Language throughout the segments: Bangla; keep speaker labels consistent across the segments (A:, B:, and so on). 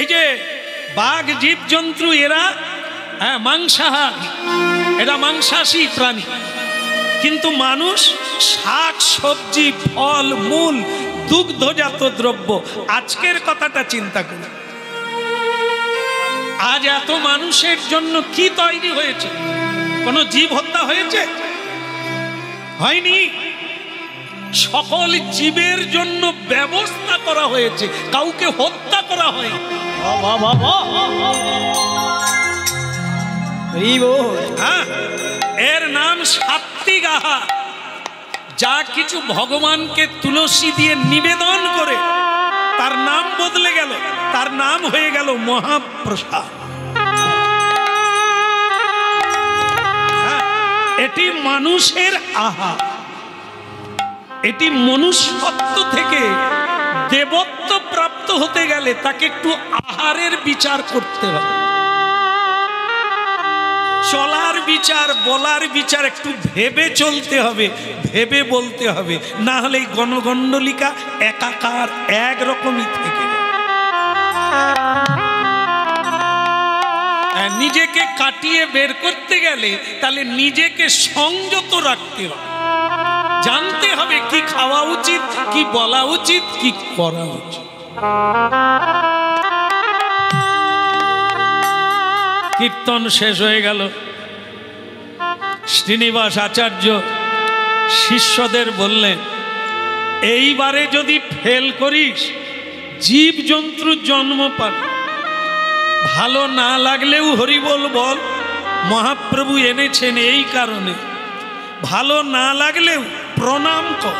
A: এই যে বাঘ জীবজন্তু এরা মাংসাহারী, এরা মাংসাশী প্রাণী, কিন্তু মানুষ শাক সবজি ফল মূল দুগ্ধজাত দ্রব্য। আজকের কথাটা চিন্তা করি, আজ এত মানুষের জন্য কি তৈরি হয়েছে? কোন জীব হত্যা হয়েছে? হয়নি। সকল জীবের জন্য ব্যবস্থা করা হয়েছে, কাউকে হত্যা করা হয়নি। এর নাম সাত্বিক আহার। যা কিছু ভগবানকে তুলসী দিয়ে নিবেদন করে তার নাম বদলে গেল, তার নাম হয়ে গেল মহাপ্রসাদ। এটি মানুষের আহার। এটি মনুষ্যত্ব থেকে দেবত্ব প্রাপ্ত হতে গেলে তাকে একটু আহারের বিচার করতে হবে, চলার বিচার, বলার বিচার একটু ভেবে চলতে হবে, ভেবে বলতে হবে, না হলে গণগণ্ডলিকা একাকার একরকমই থেকে নিজেকে কাটিয়ে বের করতে গেলে তাহলে নিজেকে সংযত রাখতে হবে, জানতে হবে কি খাওয়া উচিত, কি বলা উচিত, কি করা উচিত। কীর্তন শেষ হয়ে গেল। শ্রীনিবাস আচার্য শিষ্যদের বললেন, এইবারে যদি ফেল করিস জীব জন্তুর জন্ম পাবি, ভালো না লাগলেও হরিবল বল, মহাপ্রভু এনেছেন এই কারণে। ভালো না লাগলেও প্রণাম কর।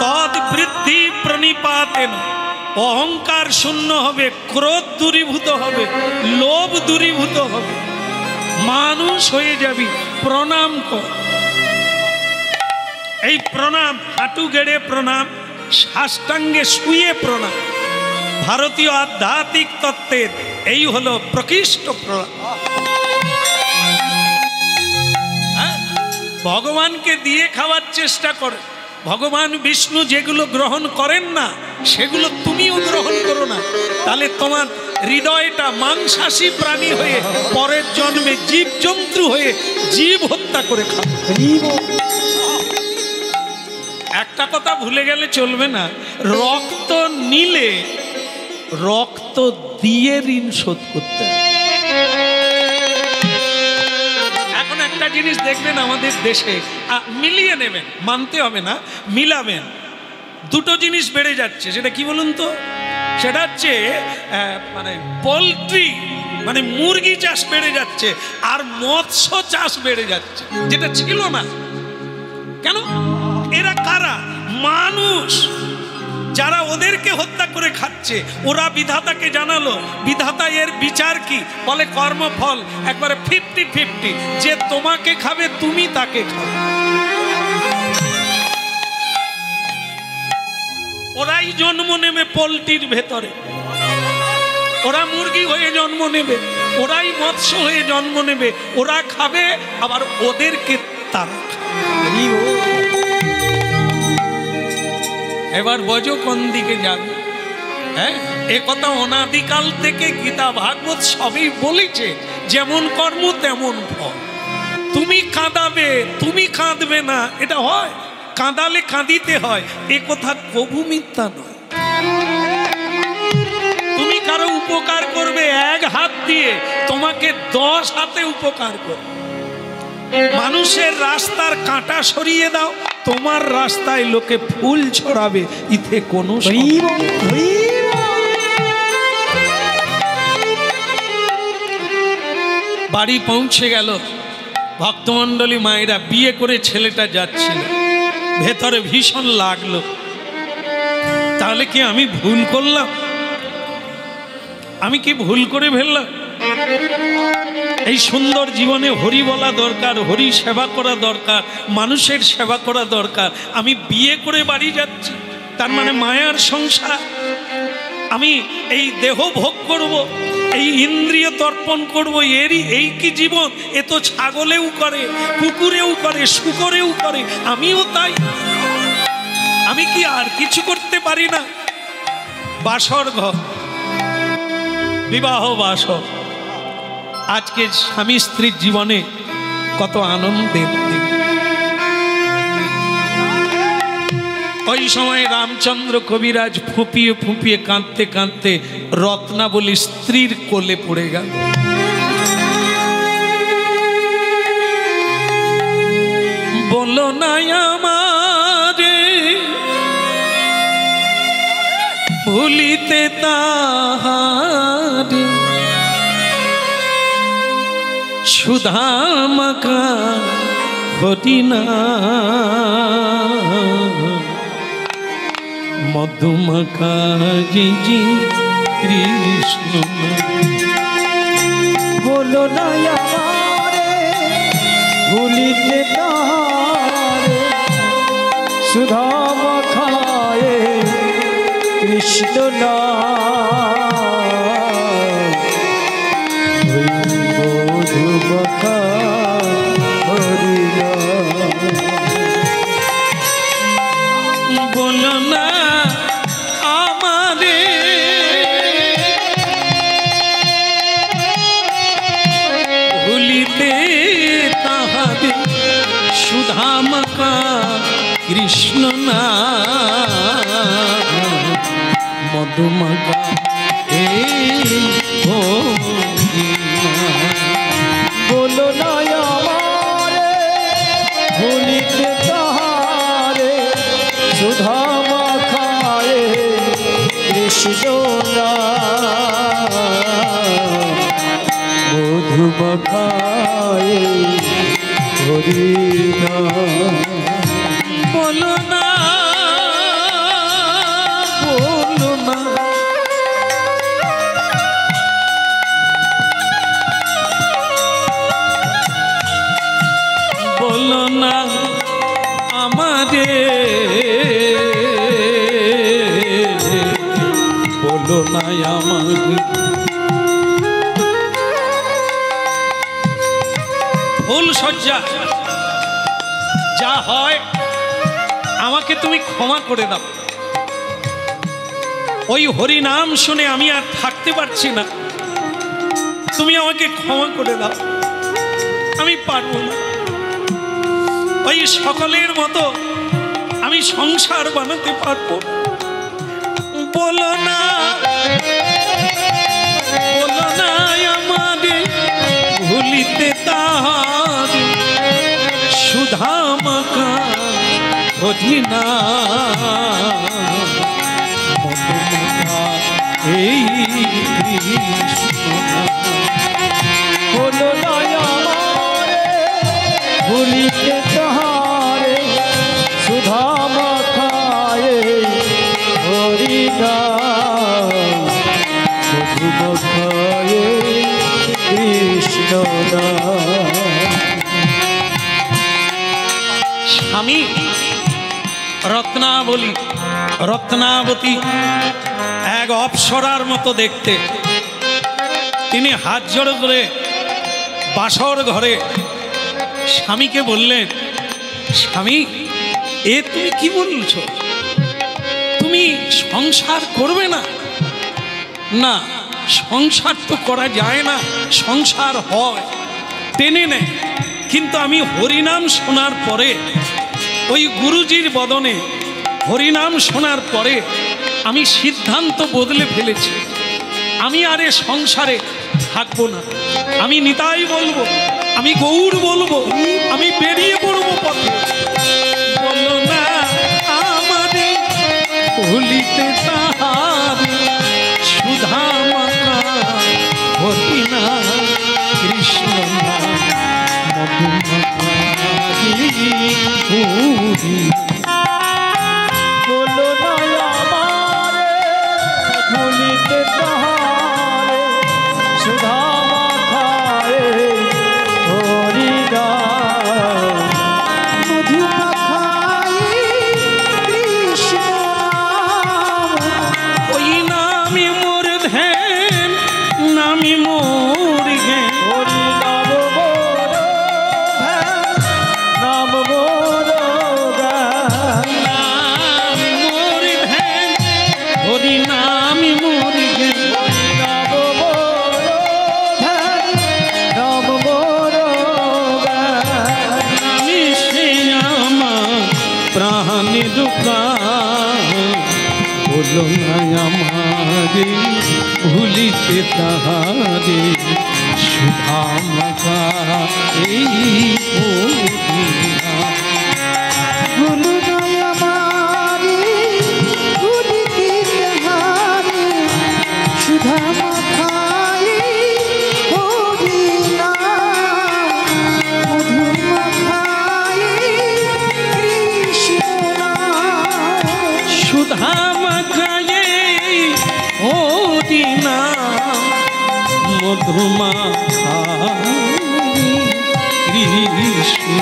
A: তদ বৃদ্ধি প্রণিপাতেন, অহংকার শূন্য হবে, ক্রোধ দূরীভূত হবে, লোভ দূরীভূত হবে, মানুষ হয়ে যাবি। প্রণাম কর। এই প্রণাম, হাঁটু গেড়ে প্রণাম, সাষ্টাঙ্গে শুয়ে প্রণাম, ভারতীয় আধ্যাত্মিক তত্ত্বের এই হলো প্রকৃষ্ট প্রণাম। ভগবানকে দিয়ে খাওয়ার চেষ্টা কর। ভগবান বিষ্ণু যেগুলো গ্রহণ করেন না সেগুলো তুমিও গ্রহণ করো না, তাহলে তোমার হৃদয়টা মাংসাশী প্রাণী হয়ে পরের জন্মে জীব জন্তু হয়ে জীব হত্যা করে খাবে। একটা কথা ভুলে গেলে চলবে না, রক্ত নিলে রক্ত দিয়ে ঋণ শোধ করতে হবে। এখন একটা জিনিস দেখবেন আমাদের দেশে, মিলিয়ে নেবেন, মানতে হবে না, মিলাবেন। দুটো জিনিস বেড়ে যাচ্ছে, সেটা কি বলুন তো? সেটা হচ্ছে মানে পোলট্রি, মানে মুরগি চাষ বেড়ে যাচ্ছে, আর মৎস্য চাষ বেড়ে যাচ্ছে, যেটা ছিল না। কেন? এরা কারা? মানুষ। যারা ওদেরকে হত্যা করে খাচ্ছে, ওরা বিধাতাকে জানালো, বিধাতা এর বিচার কি? বলে কর্মফল একবারে 50-50, যে তোমাকে খাবে তুমি তাকে খাবে। ওরাই জন্ম নেবে পোলট্রির ভেতরে, ওরা মুরগি হয়ে জন্ম নেবে, ওরাই মৎস্য হয়ে জন্ম নেবে, ওরা খাবে, আবার ওদেরকে তারা খাবে। এবার বোঝো কোন দিকে যাবে। হ্যাঁ, এ কথা অনাদিকাল থেকে গীতা ভাগবত সবই বলেছে, যেমন কর্ম তেমন ফল। তুমি কাঁদাবে, তুমি কাঁদবে না, এটা হয়? কাঁদালে কাঁদিতে হয়, এ কথা কবু মিথ্যা নয়। তুমি কারো উপকার করবে এক হাত দিয়ে, তোমাকে 10 হাতে উপকার করবে। মানুষের রাস্তার কাঁটা সরিয়ে দাও, তোমার রাস্তায় লোকে ফুল ছড়াবে, ইতে কোনো বাড়ি পৌঁছে গেল। ভক্তমণ্ডলী মায়েরা, বিয়ে করে ছেলেটা যাচ্ছিল, ভেতরে ভীষণ লাগলো, তাহলে কি আমি ভুল করলাম? আমি কি ভুল করে ফেললাম? এই সুন্দর জীবনে হরি বলা দরকার, হরি সেবা করা দরকার, মানুষের সেবা করা দরকার। আমি বিয়ে করে বাড়ি যাচ্ছি, তার মানে মায়ার সংসার। আমি এই দেহ ভোগ করব, এই ইন্দ্রিয় তর্পণ করব, এই কি জীবন? এ তো ছাগলেও করে, কুকুরেও করে, শুকরেও করে, আমিও তাই। আমি কি আর কিছু করতে পারি না? বাসর ঘর, বিবাহ বাসর, আজকে স্বামী স্ত্রীর জীবনে কত আনন্দের দিন। ওই সময় রামচন্দ্র কবিরাজ ফুঁপিয়ে ফুঁপিয়ে কাঁদতে কাঁদতে রত্নাবলী স্ত্রীর কোলে পড়ে গেল। বলো না আমারে ভুলিতে তাহারে, সুধামাখা হরিনা মধুমাখা জি কৃষ্ণ।
B: বলো না আমারে ভুলিতে তাহারে, সুধামাখায়ে কৃষ্ণ মধুমাখা হরিনা।
A: বলো না আমারে ভুলিতে তাহারে, সুধামাখা কৃষ্ণ না মধুমাখা
B: বলো না আমারে ভুলিতে তাহারে, সুধামাখায়ে কৃষ্ণ মধুমাখায়ে হরিনা।
A: বলো না বলো না বলো না আমারে, বলো না আমারে ফুল সজ্জা যা হয় আমাকে তুমি ক্ষমা করে দাও। ওই হরিনাম শুনে আমি আর থাকতে পারছি না, তুমি আমাকে ক্ষমা করে দাও, আমি পারবো না। ওই সকলের মতো আমি সংসার বানাতে পারবো। বলো না বলো না আমারে ভুলিতে তাহারে, সুধামাখা হরিনা মধুমাখা এই কৃষ্ণ।
B: বলো না আমারে ভুলিতে তাহারে, সুধামাখায়ে হরিনা মধুমাখায়ে কৃষ্ণ।
A: স্বামী রত্নাবলী রত্নাবতী এক অপ্সরার মতো দেখতে, তিনি হাত জোড় করে বাসর ঘরে স্বামীকে বললেন, স্বামী এ তুমি কি বলছো, তুমি সংসার করবে না? না, সংসার তো করা যায় না, সংসার হয় টেনে নেয়, কিন্তু আমি হরিনাম শোনার পরে, ওই গুরুজির বদনে হরিনাম শোনার পরে আমি সিদ্ধান্ত বদলে ফেলেছি, আমি আর এ সংসারে থাকবো না, আমি নিতাই বলবো, আমি গৌর বলবো, আমি বেরিয়ে পড়বো পথে। বলো না আমারে ভুলিতে তাহারে, সুধামাখা হরিনা কৃষ্ণ মধুমাখা
B: বলো না আমারে ভুলিতে তাহারে, সুধামাখায়ে হরিনা মধুমাখায়ে কৃষ্ণ।
A: ওই নামি মোর ধ্যান, নামি মোর জ্ঞান,
B: হরি নাম মোর ধ্যান, নাম মোর গান।
A: নাম মোর ধ্যান, হরি নামি মোর জ্ঞান,
B: হরি নাম মোর
A: ভুলো না আমারে ভুলিতে তাহারে সুধা মাখা এই মদিনা।
B: ভুলো না আমারে ভুলিতে তাহারে সুধা মাখা এই মদিনা। মধু মাখা এই কৃষ্ণ নাম।
A: সুধা মাখায়ে মদিনা মধু মাখায়ে কৃষ্ণ।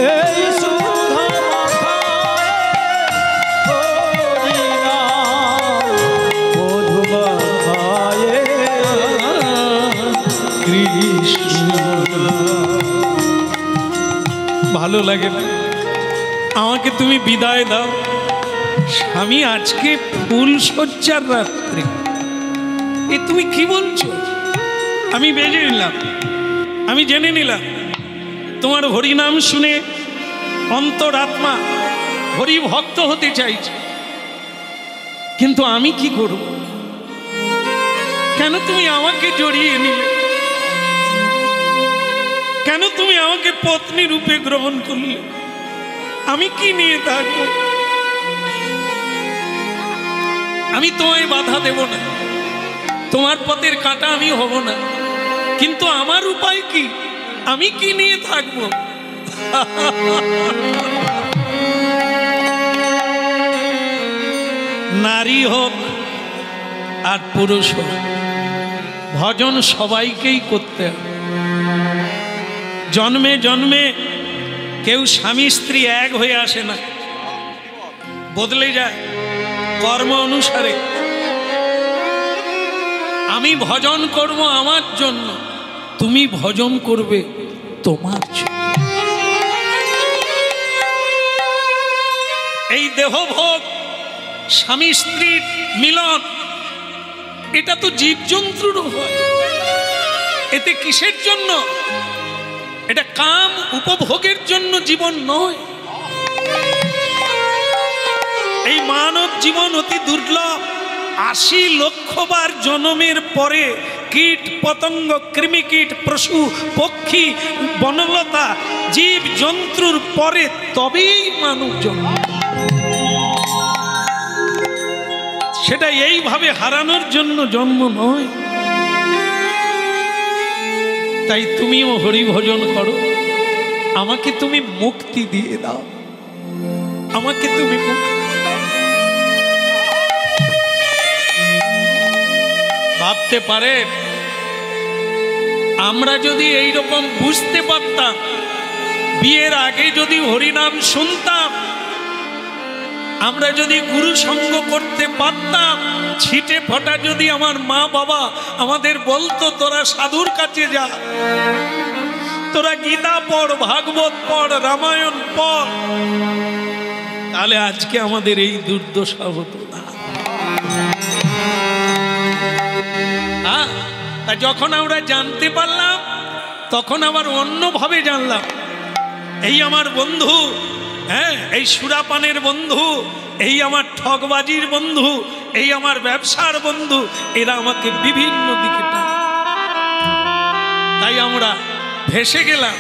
B: এই সুধা মাখা মদিনা মধু মাখা
A: কৃষ্ণ। ভালো লাগে না? আমাকে তুমি বিদায় দাও স্বামী, আজকে ফুল সজ্জার রাত্রে। এ তুমি কি বলছো? আমি বেজে নিলাম, আমি জেনে নিলাম তোমার হরিনাম শুনে অন্তরাত্মা হরি ভক্ত হতে চাইছে, কিন্তু আমি কি করব? কেন তুমি আমাকে জড়িয়ে নিলে? কেন তুমি আমাকে পত্নী রূপে গ্রহণ করলে? আমি কি নিয়ে থাকবো? আমি তোমায় বাধা দেব না, তোমার পথের কাঁটা আমি হব না, কিন্তু আমার উপায় কি? আমি কি নিয়ে থাকবো? নারী হোক আর পুরুষ হোক, ভজন সবাইকেই করতে হবে। জন্মে জন্মে কেউ স্বামী স্ত্রী এক হয়ে আসে না, বদলে যায় কর্ম অনুসারে। আমি ভজন করব আমার জন্য, তুমি ভজন করবে তোমার জন্য। এই দেহভোগ, স্বামী স্ত্রীর মিলন, এটা তো জীবজন্তুরও হয়। এতে কিসের জন্য? এটা কাম উপভোগের জন্য জীবন নয়। এই মানব জীবন অতি দুর্লভ। ৮০ লক্ষবার জন্মের পরে কীট পতঙ্গ, কৃমিকীট, পশু পক্ষী, বনলতা, জীব জন্তুর পরে তবেই মানব জন্ম। সেটা এইভাবে হারানোর জন্য জন্ম নয়। তাই তুমিও হরি ভজন করো, আমাকে তুমি মুক্তি দিয়ে দাও, আমাকে তুমি মুক্তি। ভাবতে পারে আমরা যদি এই রকম বুঝতে পারতাম, বিয়ের আগে যদি হরিনাম শুনতাম, আমরা যদি গুরু সঙ্গ করতে পারতাম, ছিটে ফোঁটা যদি আমার মা বাবা আমাদের বলতো তোরা সাধুর কাছে যা, তোরা গীতা পড়, ভাগবত পড়, রামায়ণ পড়, তাহলে আজকে আমাদের এই দুর্দশা হতো না। তা যখন আমরা জানতে পারলাম, তখন আবার অন্যভাবে জানলাম। এই আমার বন্ধু, হ্যাঁ, এই সুরাপানের বন্ধু, এই আমার ঠকবাজির বন্ধু, এই আমার ব্যবসার বন্ধু, এরা আমাকে বিভিন্ন দিকে টানে। তাই আমরা ভেসে গেলাম,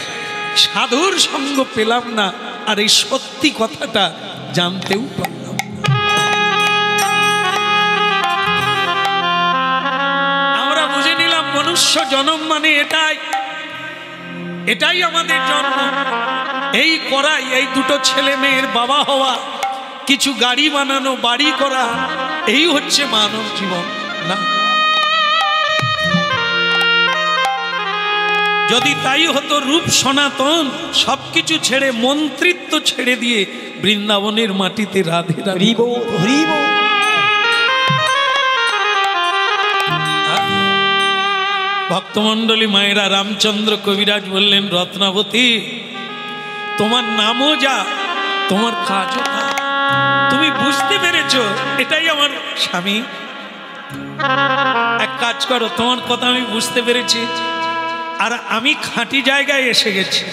A: সাধুর সঙ্গ পেলাম না, আর এই সত্যি কথাটা জানতেও পারলাম। আমরা বুঝে নিলাম মনুষ্য জন্ম মানে এটাই আমাদের জন্ম। এই করাই, এই দুটো ছেলে মেয়ের বাবা হওয়া, কিছু গাড়ি বানানো, বাড়ি করা, এই হচ্ছে মানব জীবন না? যদি তাই হতো, রূপ সনাতন সবকিছু ছেড়ে, মন্ত্রিত্ব ছেড়ে দিয়ে বৃন্দাবনের মাটিতে রাধে রাধে। ভক্তমণ্ডলী মায়েরা, রামচন্দ্র কবিরাজ বললেন, রত্নাবতী তোমার নামও যা, তোমার কাজও তা। তুমি বুঝতে পেরেছো এটাই আমার স্বামী। এক কাজ করো, তোমার কথা আমি বুঝতে পেরেছি, আর আমি খাঁটি জায়গায় এসে গেছি,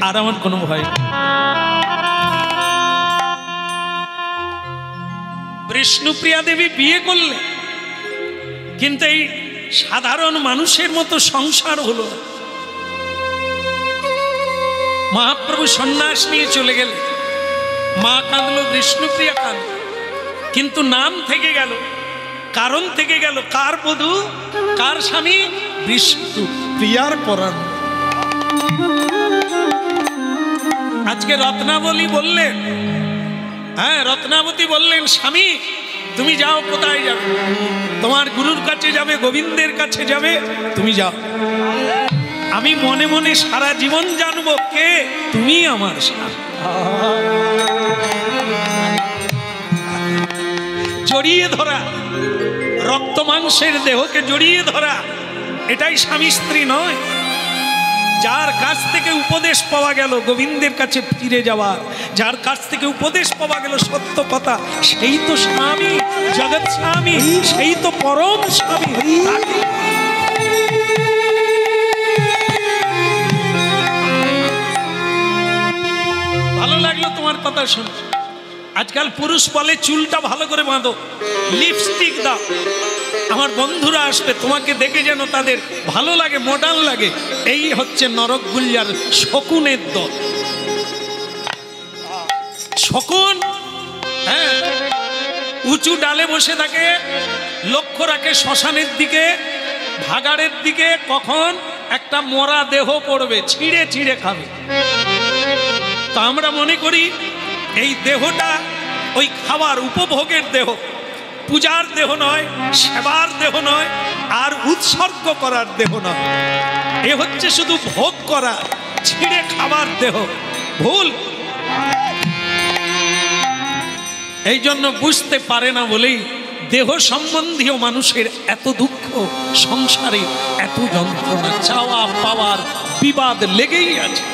A: আর আমার কোনো ভয় নেই। বিষ্ণুপ্রিয়া দেবী বিয়ে করলে, কিন্তু এই সাধারণ মানুষের মতো সংসার হলো না। মহাপ্রভু সন্ন্যাস নিয়ে চলে গেলে, মা কাঁদলো, বিষ্ণুপ্রিয়া কাঁদল, কিন্তু নাম থেকে গেল, কারণ থেকে গেল। কার বধূ, কার স্বামী? বিষ্ণুপ্রিয়ার পরাণ। আজকে রত্নাবলী বললেন, হ্যাঁ রত্নাবতী বললেন, স্বামী তুমি যাও, কোথায় যাবে? তোমার গুরুর কাছে যাবে, গোবিন্দের কাছে যাবে, তুমি যাও। আমি মনে মনে সারা জীবন জানবো কে তুমি, আমার স্বামী। জড়িয়ে ধরা, রক্ত মাংসের দেহকে জড়িয়ে ধরা, এটাই স্বামী স্ত্রী নয়। যার কাছ থেকে উপদেশ পাওয়া গেল গোবিন্দের কাছে ফিরে যাওয়ার, যার কাছ থেকে উপদেশ পাওয়া গেল সত্য কথা, সেই তো স্বামী, জগৎ স্বামী, সেই তো পরম স্বামী। ভালো লাগলো তোমার কথা শুনে। আজকাল পুরুষ বলে চুলটা ভালো করে বাঁধো, লিপস্টিক দাও। আমার বন্ধুরা আসবে, তোমাকে দেখে যেন তাদের ভালো লাগে, মডার্ন লাগে। এই হচ্ছে নরকগুলিয়ার শকুনের দল। শকুন, হ্যাঁ, উঁচু ডালে বসে থাকে, লক্ষ্য রাখে শ্মশানের দিকে, ভাগাড়ের দিকে, কখন একটা মরা দেহ পড়বে, ছিঁড়ে ছিঁড়ে খাবে। তা আমরা মনে করি এই দেহটা ওই খাবার উপভোগের দেহ, পূজার দেহ নয়, সেবার দেহ নয়, আর উৎসর্গ করার দেহ নয়। এ হচ্ছে শুধু ভোগ করা, ছিঁড়ে খাবার দেহ। ভুল। এই জন্য বুঝতে পারে না বলেই দেহ সম্বন্ধীয় মানুষের এত দুঃখ, সংসারে এত যন্ত্রণা, চাওয়া পাওয়ার বিবাদ লেগেই আছে।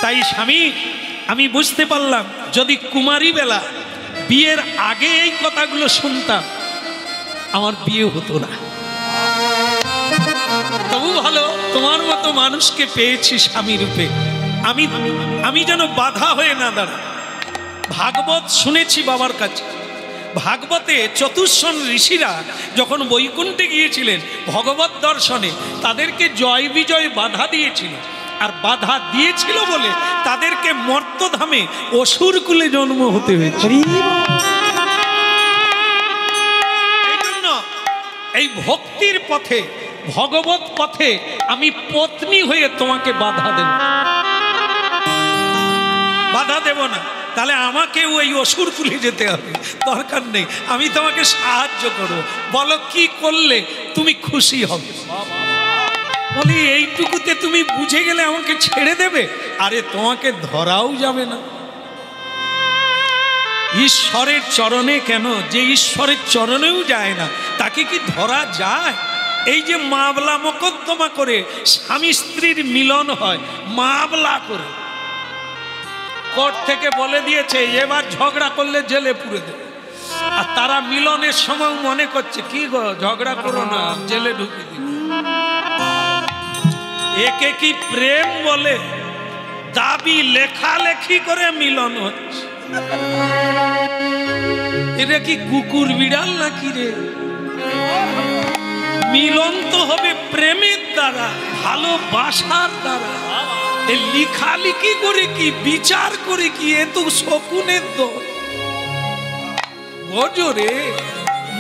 A: তাই স্বামী, আমি বুঝতে পারলাম যদি কুমারী বেলা বিয়ের আগে এই কথাগুলো শুনতাম, আমার বিয়ে হতো না। তবু ভালো তোমার মতো মানুষকে পেয়েছি স্বামী রূপে। আমি যেন বাধা হয়ে না দাঁড়াই। ভাগবত শুনেছি বাবার কাছে। ভাগবতে চতুর্শন ঋষিরা যখন বৈকুণ্ঠে গিয়েছিলেন ভগবত দর্শনে, তাদেরকে জয় বিজয় বাধা দিয়েছিল। আর বাধা দিয়েছিল বলে তাদেরকে মর্তধামে অসুর কুলে জন্ম হতে হয়েছে। এই জন্য এই ভক্তির পথে, ভগবত পথে আমি পত্নী হয়ে তোমাকে বাধা দেব, বাধা দেব না। তাহলে আমাকেও এই অসুর কুলে যেতে হবে, দরকার নেই। আমি তোমাকে সাহায্য করবো। বলো কি করলে তুমি খুশি হবে? বলি এইটুকুতে তুমি বুঝে গেলে আমাকে ছেড়ে দেবে? আরে তোমাকে ধরাও যাবে না। ঈশ্বরের চরণে কেন, যে ঈশ্বরের চরণেও যায় না তাকে কি ধরা যায়? এই যে মামলা মোকদ্দমা করে স্বামী স্ত্রীর মিলন হয়, মামলা করে কোর্ট থেকে বলে দিয়েছে এবার ঝগড়া করলে জেলে পুরে দেবে। আর তারা মিলনের সময় মনে করছে কি গো, ঝগড়া করো না, জেলে ঢুকিয়ে দিবে। একে কি প্রেম বলে? দাবি লেখালেখি করে মিলন হচ্ছে। এটা কি কুকুর বিড়াল নাকি রে? মিলন তো হবে প্রেমের দ্বারা, ভালোবাসার দ্বারা। লিখালিখি করে কি, বিচার করে কি? এ তো শকুনের দল। বোঝো রে,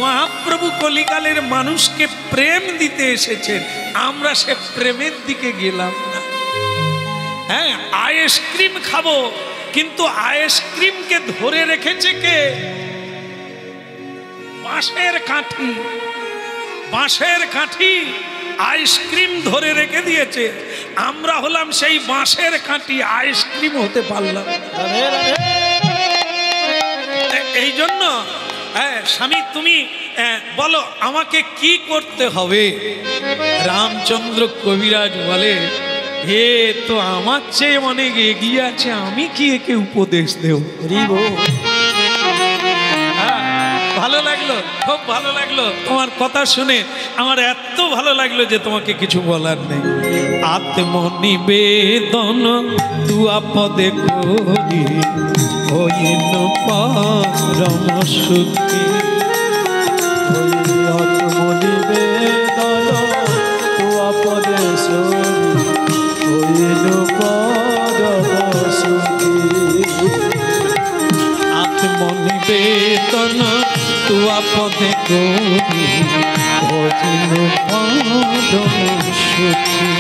A: মহাপ্রভু কলিকালের মানুষকে প্রেম দিতে এসেছেন, আমরা সে প্রেমের দিকে গেলাম না। হ্যাঁ, আইসক্রিম খাবো, কিন্তু আইসক্রিমকে ধরে রেখেছে কে? বাঁশের কাঠি। বাঁশের কাঠি আইসক্রিম ধরে রেখে দিয়েছে। আমরা হলাম সেই বাঁশের কাঠি, আইসক্রিম হতে পারলাম। এই জন্য স্বামী তুমি বলো আমাকে কি করতে হবে? রামচন্দ্র কবিরাজ বলে, হে তো আমার চেয়ে অনেক এগিয়ে আছে, আমি কি একে উপদেশ দেব? ভালো লাগলো, খুব ভালো লাগলো তোমার কথা শুনে। আমার এত ভালো লাগলো যে তোমাকে কিছু বলার নেই। আত্মনিবেদন তুয়া পদে করি হইল পরম সুখী।
B: আত্মনিবেদন তুয়া পদে হইল পরম সুখী।
A: আত্মনিবেদন তুয়া পদে করি হইল পরম সুখী।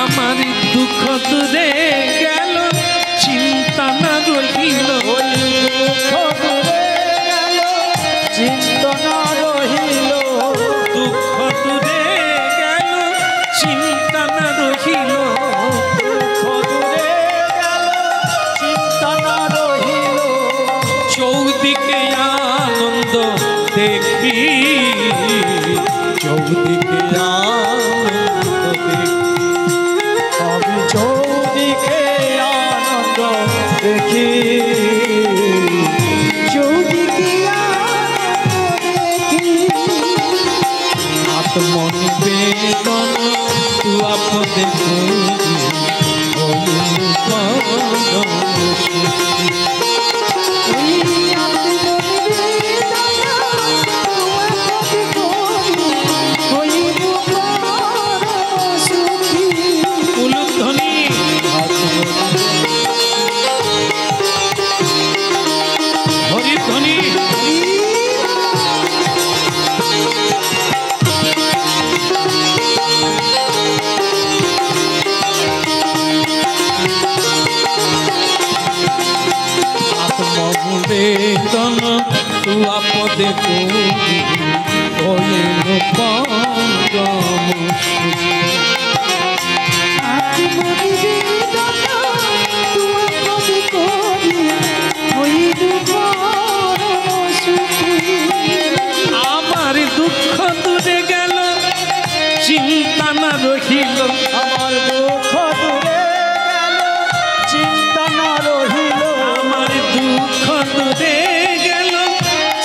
A: আমার দুঃখ দূরে গেল চিন্তা না রহিল,
B: চিন্তা না রহিল,
A: দুঃখ দূরে গেল চিন্তা না রহিল,
B: চিন্তা না রহিল।
A: চৌদিকে আনন্দ দেখি, চৌদিকে আনন্দ দেখি,
B: আমি চৌদিকে আনন্দ দেখি, চৌদিকে আনন্দ দেখি।
A: আত্মনিবেদন তুয়া পদে করি হইল পরম সুখী। উলুধ্বনি হরিধ্বনি আত্মনিবেদন তুয়া পদে করি হইল পরম সুখী। আমার দুঃখ দূরে গেল চিন্তা না রহিল,
B: আমার দুঃখ দূরে গেল, চিন্তা না রহিল,
A: আমার দুঃখ দূরে গেল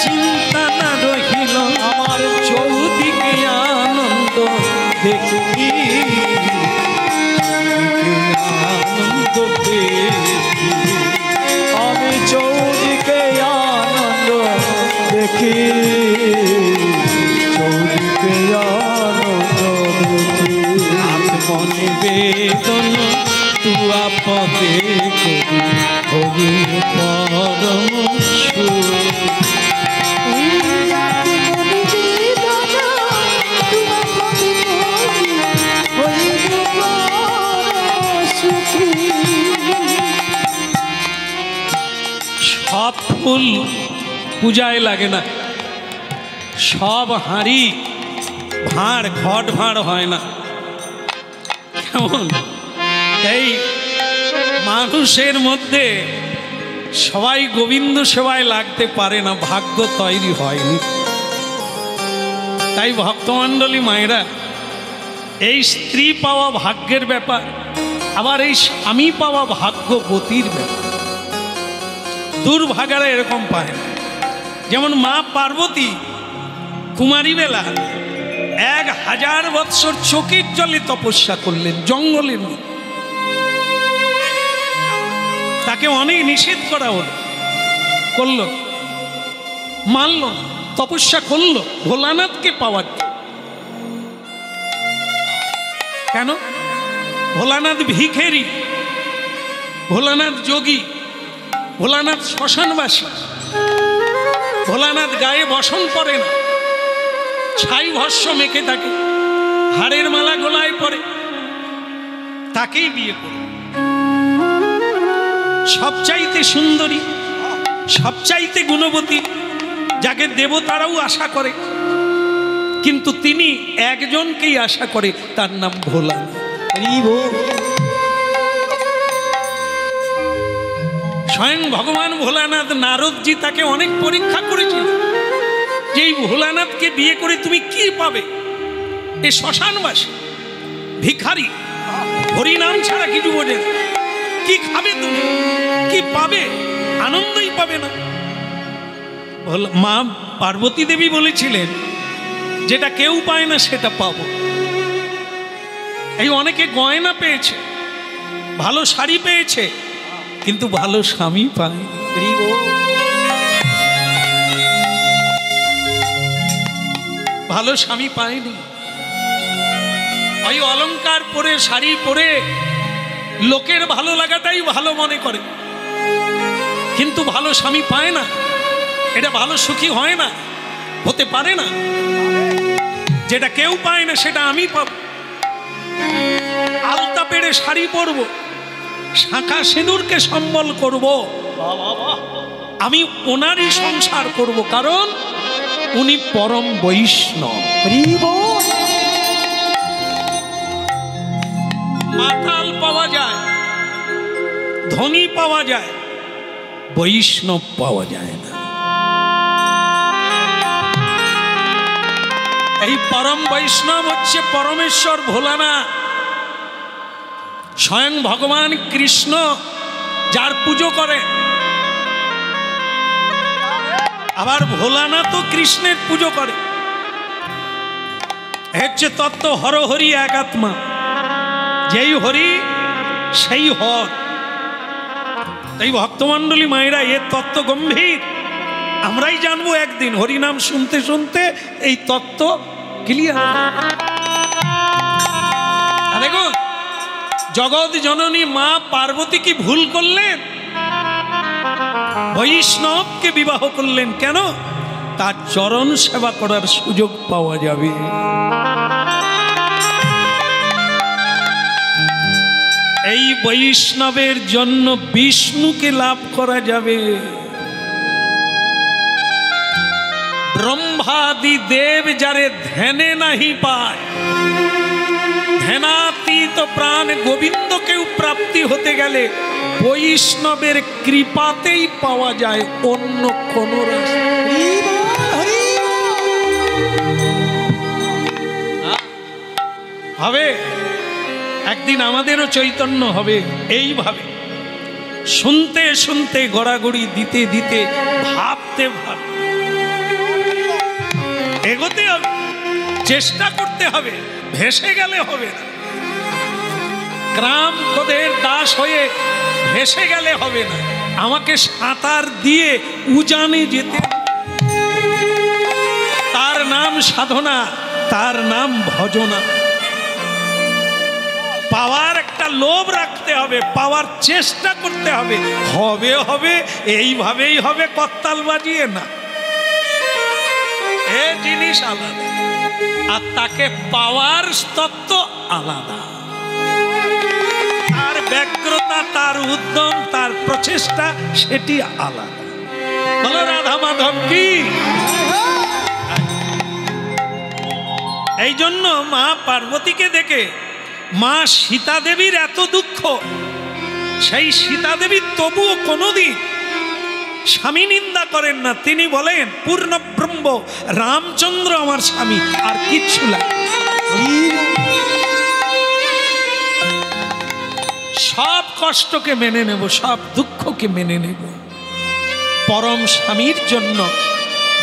A: চিন্তা না রহিল,
B: আমার
A: চৌদিকে আনন্দ দেখি, আনন্দ দেখি,
B: আমি চৌদিকে আনন্দ দেখি, চৌদিকে আনন্দ দেখি।
A: আত্মনিবেদন তুয়া পদে করি হইল পরম সুখী। সব ফুল পূজায় লাগে না, সব হাঁড়ি ভাঁড় ঘট ভাঁড় হয় না। কেমন এই মানুষের মধ্যে সবাই গোবিন্দ সেবায় লাগতে পারে না, ভাগ্য তৈরি হয়নি। তাই ভক্তমণ্ডলী মায়েরা, এই স্ত্রী পাওয়া ভাগ্যের ব্যাপার, আবার এই স্বামী পাওয়া ভাগ্যবতীর ব্যাপার। দুর্ভাগারা এরকম পায় না। যেমন মা পার্বতী কুমারী বেলা 1000 বৎসর চোখের জলে তপস্যা করলেন জঙ্গলের মধ্যে। তাকে অনেক নিষেধ করা হলো, করলো, মানল না, তপস্যা করলো ভোলানাথকে পাওয়ার। কেন? ভোলানাথ ভিখেরি, ভোলানাথ যোগী, ভোলানাথ শ্মশানবাসী, ভোলানাথ গায়ে বসন পরে না, ছাই ভস্য মেখে থাকে, হাড়ের মালা গলায় পরে, তাকেই বিয়ে করে। সবচাইতে সুন্দরী, সবচাইতে গুণবতী, যাকে দেবতারাও আশা করে, কিন্তু তিনি একজনকেই আশা করে, তার নাম ভোলানাথ। স্বয়ং ভগবান ভোলানাথ, নারদজি তাকে অনেক পরীক্ষা করেছিল যে এই ভোলানাথকে বিয়ে করে তুমি কি পাবে? এ শ্মশানবাসী, ভিখারি, হরিনাম ছাড়া কিছু বোঝে না। কি খাবে তুমি, কি পাবে? আনন্দই পাবে না। মা পার্বতী দেবী বলেছিলেন, যেটা কেউ পায় না সেটা পাবো। এই অনেকে গয়না পেয়েছে, ভালো শাড়ি পেয়েছে, কিন্তু ভালো স্বামী পায়নি। ভালো স্বামী পায়নি। ওই অলংকার পরে, শাড়ি পরে লোকের ভালো লাগাটাই ভালো মনে করে, কিন্তু ভালো স্বামী পায় না। এটা ভালো সুখী হয় না, হতে পারে না। যেটা কেউ পায় না সেটা আমি পাব। আলতা পেড়ে শাড়ি পরব, শাঁখা সিঁদুরকে সম্বল করব, আমি ওনারই সংসার করব, কারণ উনি পরম বৈষ্ণব। মাতাল পাওয়া যায়, ধনী পাওয়া যায়, বৈষ্ণব পাওয়া যায় না। এই পরম বৈষ্ণব হচ্ছে পরমেশ্বর ভোলানাথ, স্বয়ং ভগবান কৃষ্ণ, যার পুজো করে। আবার ভোলানাথও কৃষ্ণের পুজো করে। হচ্ছে তত্ত্ব হর হরি এক আত্মা, যেই হরি সেই হর। তাই ভক্তমণ্ডলী মায়েরা, এর তত্ত্ব গম্ভীর। আমরাই জানবো একদিন, হরিনাম শুনতে শুনতে এই তত্ত্ব ক্লিয়ার। দেখুন, জগৎ জননী মা পার্বতী কি ভুল করলেন? বৈষ্ণবকে বিবাহ করলেন কেন? তার চরণ সেবা করার সুযোগ পাওয়া যাবে। এই বৈষ্ণবের জন্য বিষ্ণুকে লাভ করা যাবে। ব্রহ্মাদি দেব যারে ধ্যানে নাহি পায়, ধ্যানাতীত প্রাণ গোবিন্দকেও প্রাপ্তি হতে গেলে বৈষ্ণবের কৃপাতেই পাওয়া যায়, অন্য কোন হবে। একদিন আমাদেরও চৈতন্য হবে এইভাবে, শুনতে শুনতে, গড়াগড়ি দিতে দিতে, ভাবতে ভাবতে এগোতে হবে, চেষ্টা করতে হবে। ভেসে গেলে হবে না, গ্রাম খোদের দাস হয়ে ভেসে গেলে হবে না। আমাকে সাঁতার দিয়ে উজানে যেতে, তার নাম সাধনা, তার নাম ভজনা। পাওয়ার একটা লোভ রাখতে হবে, পাওয়ার চেষ্টা করতে হবে। হবে হবে, এইভাবেই হবে, করতাল বাজিয়ে না। এ জিনিস আলাদা, আর তাকে পাওয়ার তত্ত্ব আলাদা। তার ব্যগ্রতা, তার উদ্যম, তার প্রচেষ্টা, সেটি আলাদা। বলো রাধা মাধব কি? এই জন্য মা পার্বতীকে দেখে মা সীতা দেবীর এত দুঃখ, সেই সীতা দেবী তবুও কোনোদিন স্বামী নিন্দা করেন না। তিনি বলেন, পূর্ণ ব্রহ্ম রামচন্দ্র আমার স্বামী, আর কিচ্ছু লাগে। সব কষ্টকে মেনে নেব, সব দুঃখকে মেনে নেব। পরম স্বামীর জন্য,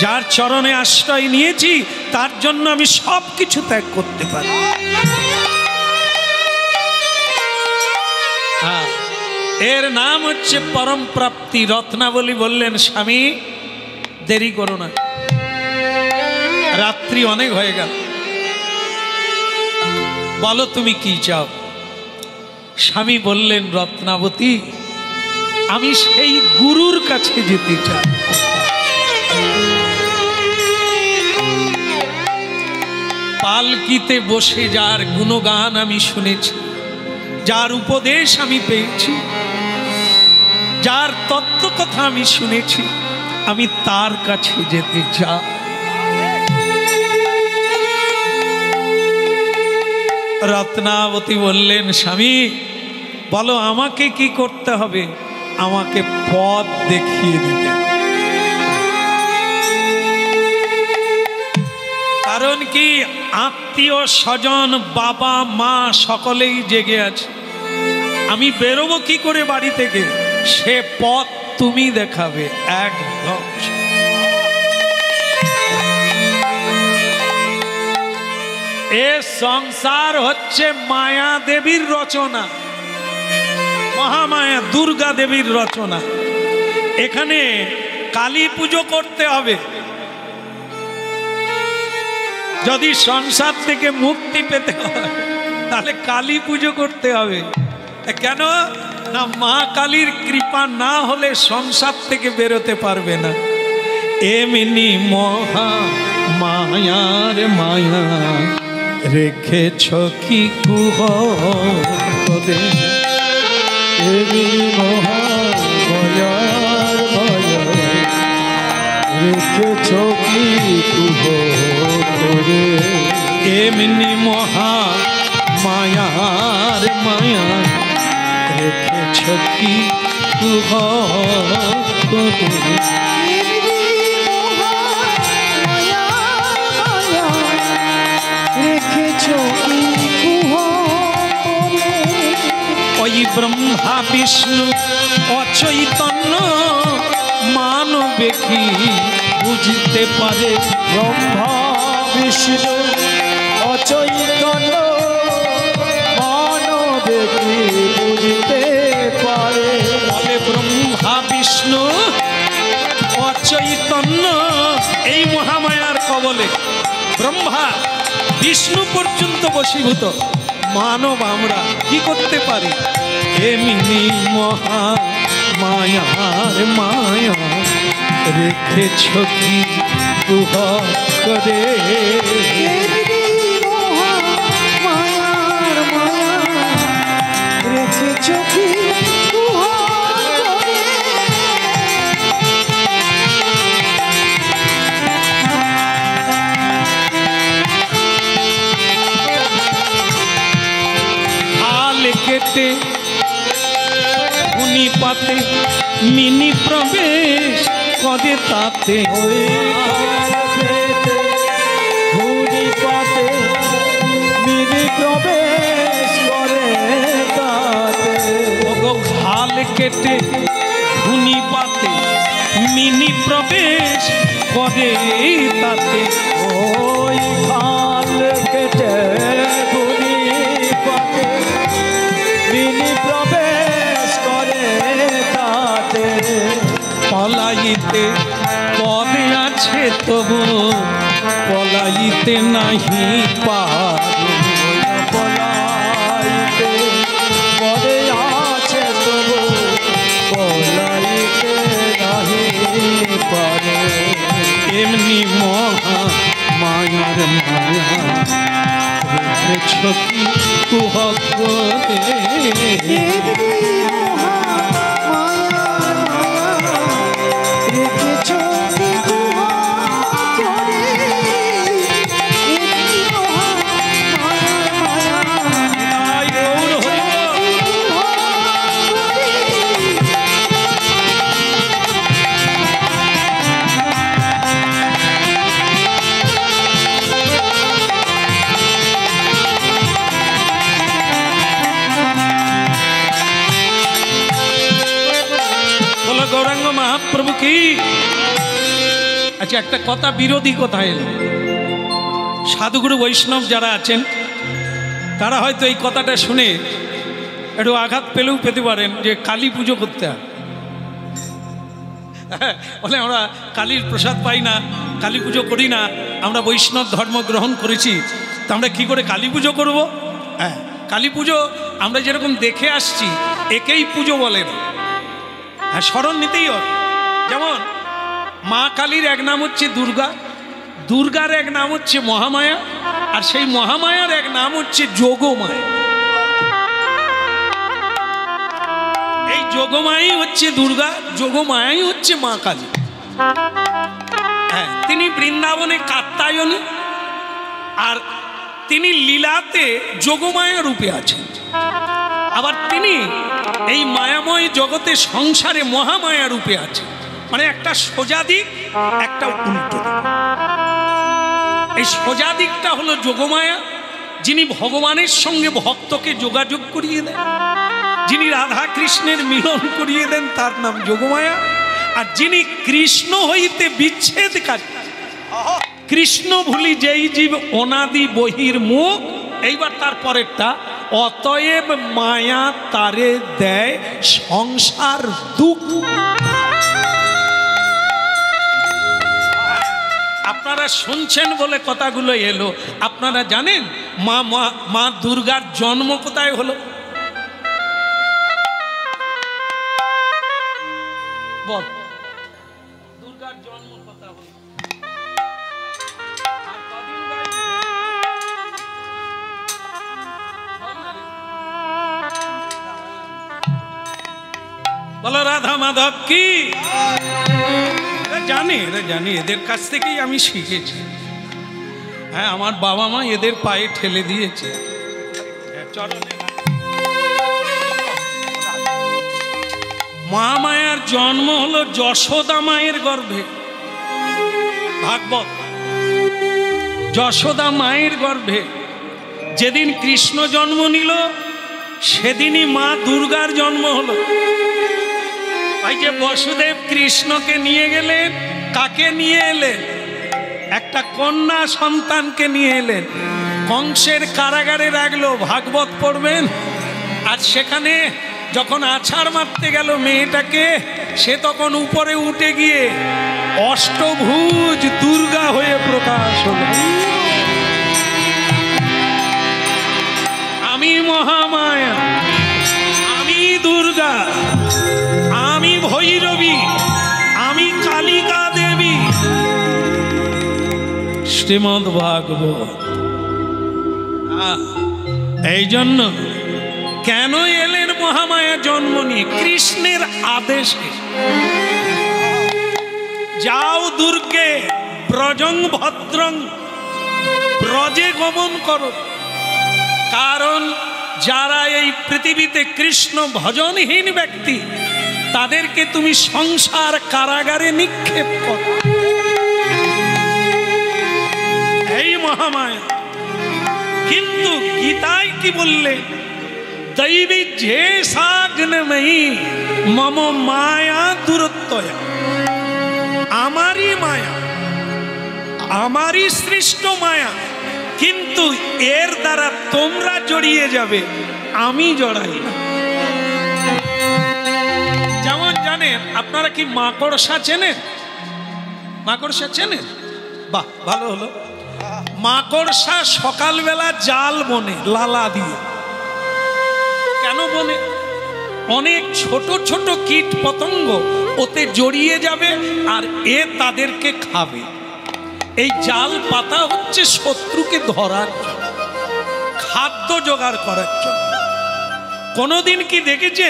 A: যার চরণে আশ্রয় নিয়েছি, তার জন্য আমি সব কিছু ত্যাগ করতে পারি। এর নাম হচ্ছে পরম প্রাপ্তি। রত্নাবলী বললেন, স্বামী দেরি করো না, রাত্রি অনেক হয়ে গেল, বলো তুমি কি চাও। স্বামী বললেন, রত্নাবতী, আমি সেই গুরুর কাছে যেতে চাই। পালকিতে বসে যার গুণগান আমি শুনেছি, যার উপদেশ আমি পেয়েছি, যার তত্ত্ব কথা আমি শুনেছি, আমি তার কাছে যেতে চাই। রত্নাবতী বললেন, স্বামী বলো আমাকে কি করতে হবে? আমাকে পথ দেখিয়ে দিতে। কারণ কি, আত্মীয় স্বজন, বাবা মা সকলেই জেগে আছে, আমি বেরোবো কি করে বাড়ি থেকে, সে পথ তুমি দেখাবে। একদম এ সংসার হচ্ছে মায়া দেবীর রচনা, মহামায়া দুর্গা দেবীর রচনা। এখানে কালী পুজো করতে হবে যদি সংসার থেকে মুক্তি পেতে হয়, তাহলে কালী পুজো করতে হবে। কেন না, মা কালীর কৃপা না হলে সংসার থেকে বেরোতে পারবে না। এমনি মহা মায়ার মায়া রেখেছ কি কুহরে,
B: এমনি মহা মায়ার মায়া রেখেছ কি কুহরে,
A: এমনি মহা মায়ার মায়া রেখেছ কি কুহরে। ওই ব্রহ্মা বিষ্ণু অচৈতন্য মানবে কি বুঝতে পারে,
B: ব্রহ্মা বিষ্ণু অচৈতন্য মানবে কি বুঝতে পারে।
A: বলে ব্রহ্মা বিষ্ণু অচৈতন্য এই মহামায়ার কবলে ব্রহ্মা বিষ্ণু পর্যন্ত বশীভূত, মানব আমরা কি করতে পারি। এমনি মহা মায়ার মায়া রেখেছ কি কুহরে,
B: রেখেছ কি
A: কেটে উনি পাতে মিনি প্রবেশ করে তাতে,
B: উনি পাতে মিনি প্রবেশ করে তাতে।
A: ওগো খাল কেটে উনি পাতে মিনি প্রবেশ করে তাতে,
B: ওই খাল কেটে উনি পাতে মিনি প্রবেশ করে তাতে।
A: পলাইতে পদে আছে তবু পলাইতে নাহি পারে,
B: পলাইতে পদে আছে তবু পলাইতে নাহি পারে।
A: এমনি মহা মায়ার মায়া রেখেছ কি কুহরে, গৌরাঙ্গ মহাপ্রভু কি। আচ্ছা, একটা কথা বিরোধী কথা এলো। সাধুগুরু বৈষ্ণব যারা আছেন তারা হয়তো এই কথাটা শুনে একটু আঘাত পেলেও পেতে পারেন যে কালী পুজো করতে হয়। বলে আমরা কালীর প্রসাদ পাই না, কালী পুজো করি না, আমরা বৈষ্ণব ধর্ম গ্রহণ করেছি, তা আমরা কী করে কালী পুজো করবো? হ্যাঁ, কালী পুজো আমরা যেরকম দেখে আসছি একেই পুজো বলে না। হ্যাঁ, স্মরণ নিতেই হবে। যেমন মা কালীর এক নাম হচ্ছে দুর্গা, দুর্গার এক নাম হচ্ছে মহামায়া, আর সেই মহামায়ার এক নাম হচ্ছে যোগমায়া। এই যোগমায়াই হচ্ছে দুর্গা, যোগমায়াই হচ্ছে মা কালী। হ্যাঁ, তিনি বৃন্দাবনে কাত্যায়নী, আর তিনি লীলাতে যোগমায়া রূপে আছেন। আবার তিনি এই মায়াময় জগতে সংসারে মহামায়া রূপে আছে। মানে একটা সোজা দিক, একটা উল্টো দিক। এই সোজা দিকটা হলো যোগমায়া, যিনি ভগবানের সঙ্গে ভক্তকে যোগাযোগ করিয়ে দেন। যিনি রাধা কৃষ্ণের মিলন করিয়ে দেন তার নাম যোগমায়া। আর যিনি কৃষ্ণ হইতে বিচ্ছেদকারী, কৃষ্ণ ভুলি যেই জীব অনাদি বহির্মুখ। এইবার তার পরেরটা, অতএব মায়া তারে দেয় সংসার দুঃখ। আপনারা শুনছেন বলে কথাগুলো এলো। আপনারা জানেন মা দুর্গার জন্ম কোথায় হলো? বল, দুর্গার জন্ম কথা হলো। বলো রাধা মাধব কি? জানি, এদের কাছ থেকেই আমি শিখেছি। হ্যাঁ, আমার বাবা মা এদের পায়ে ঠেলে দিয়েছে। মহামায়ার জন্ম হলো যশোদা মায়ের গর্ভে। ভাগবত, যশোদা মায়ের গর্ভে যেদিন কৃষ্ণ জন্ম নিল সেদিনই মা দুর্গার জন্ম হলো। এই যে বসুদেব কৃষ্ণকে নিয়ে গেলেন, কাকে নিয়ে এলেন? একটা কন্যা সন্তানকে নিয়ে এলেন, কংসের কারাগারে রাখলো। ভাগবত পড়বেন। আর সেখানে যখন আছাড় মারতে গেল মেয়েটাকে, সে তখন উপরে উঠে গিয়ে অষ্টভুজ দুর্গা হয়ে প্রকাশ হলো। আমি মহামায়া, আমি দুর্গা, আমি ভৈরবী, আমি কালিকা দেবী। শ্রীমদ্ ভাগবত। এই জন্য কেন এলেন মহামায়া জন্ম নিয়ে? কৃষ্ণের আদেশে। যাও দুর্গে, ব্রজং ভদ্রং, ব্রজে গমন করো। কারণ যারা এই পৃথিবীতে কৃষ্ণ ভজনহীন ব্যক্তি, তাদেরকে তুমি সংসার কারাগারে নিক্ষেপ করো। এই মহামায়া। কিন্তু গীতায় কি বললে? দৈবী যে সাগ্নময়ী মম মায়া দূরত্বয়া। আমারই মায়া, আমারই সৃষ্ট মায়া, কিন্তু এর দ্বারা তোমরা জড়িয়ে যাবে, আমি জড়াই না। যেমন জানেন আপনারা কি মাকড়সা চেনেন? মাকড়সা চেনেন? বাহ, ভালো হলো। মাকড়সা সকালবেলা জাল বনে লালা দিয়ে। কেন বনে? অনেক ছোট ছোট কীট পতঙ্গ ওতে জড়িয়ে যাবে আর এ তাদেরকে খাবে। এই জাল পাতা হচ্ছে শত্রুকে ধরার জন্য, খাদ্য জোগাড় করার জন্য। কোনোদিন কি দেখেছে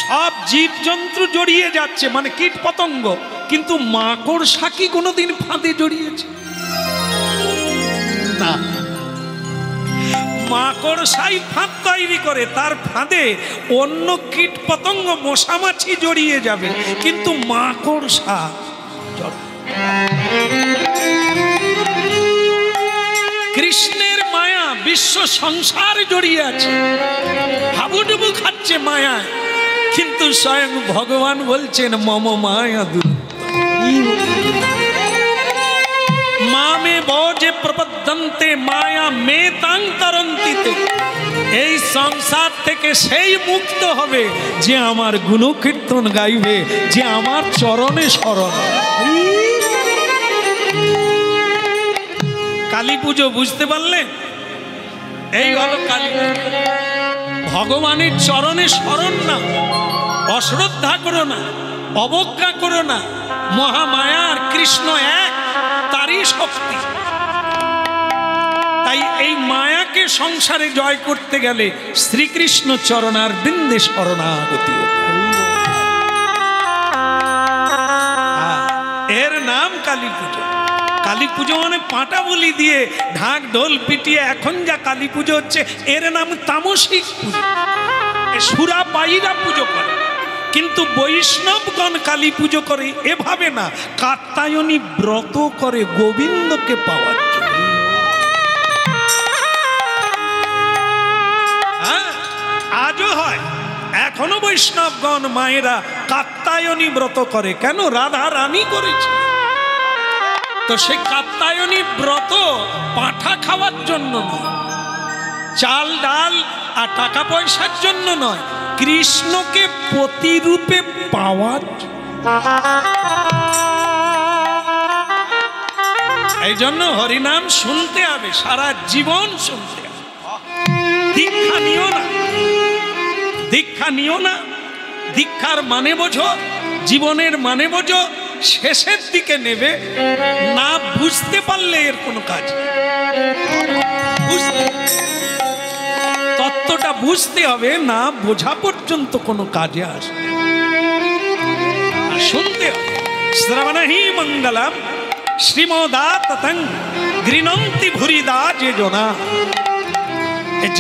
A: সব জীবজন্তু জড়িয়ে যাচ্ছে, মানে কীট পতঙ্গ, কিন্তু মাকড়সা কি কোনোদিন ফাঁদে জড়িয়েছে? না। মাকড়সাই ফাঁদ তৈরি করে, তার ফাঁদে অন্য কীট পতঙ্গ মশামাছি জড়িয়ে যাবে, কিন্তু মাকড়সা কৃষ্ণের মায়া বিশ্ব সংসার জড়িয়ে আছে, হাবুডুবু খাচ্ছে মায়ায়। কিন্তু স্বয়ং ভগবান বলছেন মম মায়া দূর মামে বজে প্রপদ্যন্তে মায়া মে তাং তরন্তিতে। এই সংসার থেকে সেই মুক্ত হবে যে আমার গুণকীর্তন গাইবে, যে আমার চরণে শরণ। কালী পুজো বুঝতে পারলেন? এই হলো কালী পুজো। ভগবানের চরণে শরণ না, অশ্রদ্ধা করো না, অবজ্ঞা করো না। মহামায়া আর কৃষ্ণ এক, তারই শক্তি। তাই এই মায়াকে সংসারে জয় করতে গেলে শ্রীকৃষ্ণ চরণার বৃন্দে শরণাগতি। এর নাম কালী পুজো। কালী পুজো মানে পাঁটা বলি দিয়ে ঢাক ঢোল পিটিয়ে এখন যা কালী পুজো হচ্ছে, এর নাম তামসিক পুজো। সুরা পায়ীরা পুজো করে, কিন্তু বৈষ্ণবগণ কালী পুজো করে এভাবে না, কাত্যায়নী ব্রত করে গোবিন্দকে পাওয়ার জন্য। আজও হয়। এখনো বৈষ্ণবগণ মায়েরা কাত্যায়নী ব্রত করে। কেন? রাধা রানী করেছে। তো সেই কাত্যায়নী ব্রত পাঁঠা খাওয়ার জন্য নয়, চাল ডাল আর টাকা পয়সার জন্য নয়, কৃষ্ণকে প্রতিরূপে পাওয়ার। এই জন্য হরিনাম শুনতে হবে, সারা জীবন শুনতে হবে। দীক্ষা নিও না, দীক্ষা নিও না। দীক্ষার মানে বোঝো, জীবনের মানে বোঝো, শেষের দিকে নেবে না। বুঝতে পারলে এর কোনো কাজ, তত্ত্বটা বুঝতে হবে না, বোঝা পর্যন্ত কোনো কাজে আসবে। শুনতে হবে। শ্রবণহি মঙ্গলম শ্রীমদা ততং গৃণন্তি ভুরিদা যে জনা।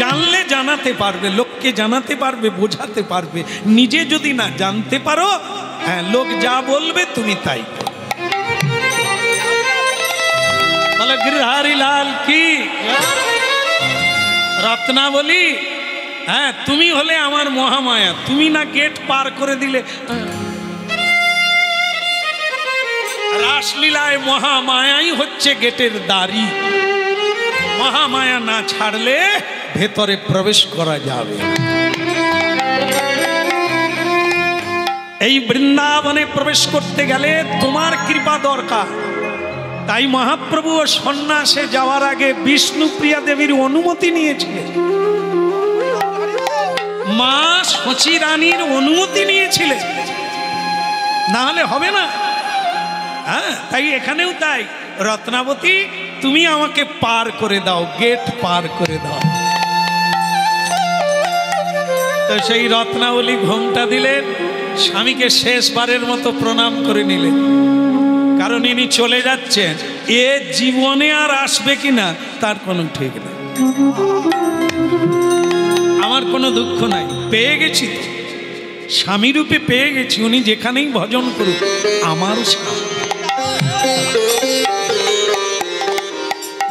A: জানলে জানাতে পারবে, লোককে জানাতে পারবে, বোঝাতে পারবে। নিজে যদি না জানতে পারো, হ্যাঁ, লোক যা বলবে তুমি তাই করো। বলে গিরধারী লাল কি রত্নাবলী। হ্যাঁ, তুমি হলে আমার মহামায়া, তুমি না গেট পার করে দিলে। রাসলীলায় মহামায়াই হচ্ছে গেটের দাঁড়ি। মহামায়া না ছাড়লে ভেতরে প্রবেশ করা যাবে। এই বৃন্দাবনে প্রবেশ করতে গেলে তোমার কৃপা দরকার। তাই মহাপ্রভু সন্ন্যাসে যাওয়ার আগে বিষ্ণুপ্রিয়া দেবীর অনুমতি নিয়েছিলেন, মা শচী রানীর অনুমতি নিয়েছিলেন, না হলে হবে না। হ্যাঁ, তাই এখানেও তাই, রত্নাবতী তুমি আমাকে পার করে দাও, গেট পার করে দাও। তো সেই রত্নাবলী ঘোমটা দিলেন, স্বামীকে শেষবারের মতো প্রণাম করে নিলেন। কারণ ইনি চলে যাচ্ছেন, এ জীবনে আর আসবে কিনা তার কোনো ঠিক নেই। আমার কোনো দুঃখ নাই, পেয়ে গেছি, স্বামী রূপে পেয়ে গেছি। উনি যেখানেই ভজন করুক, আমার স্বামী।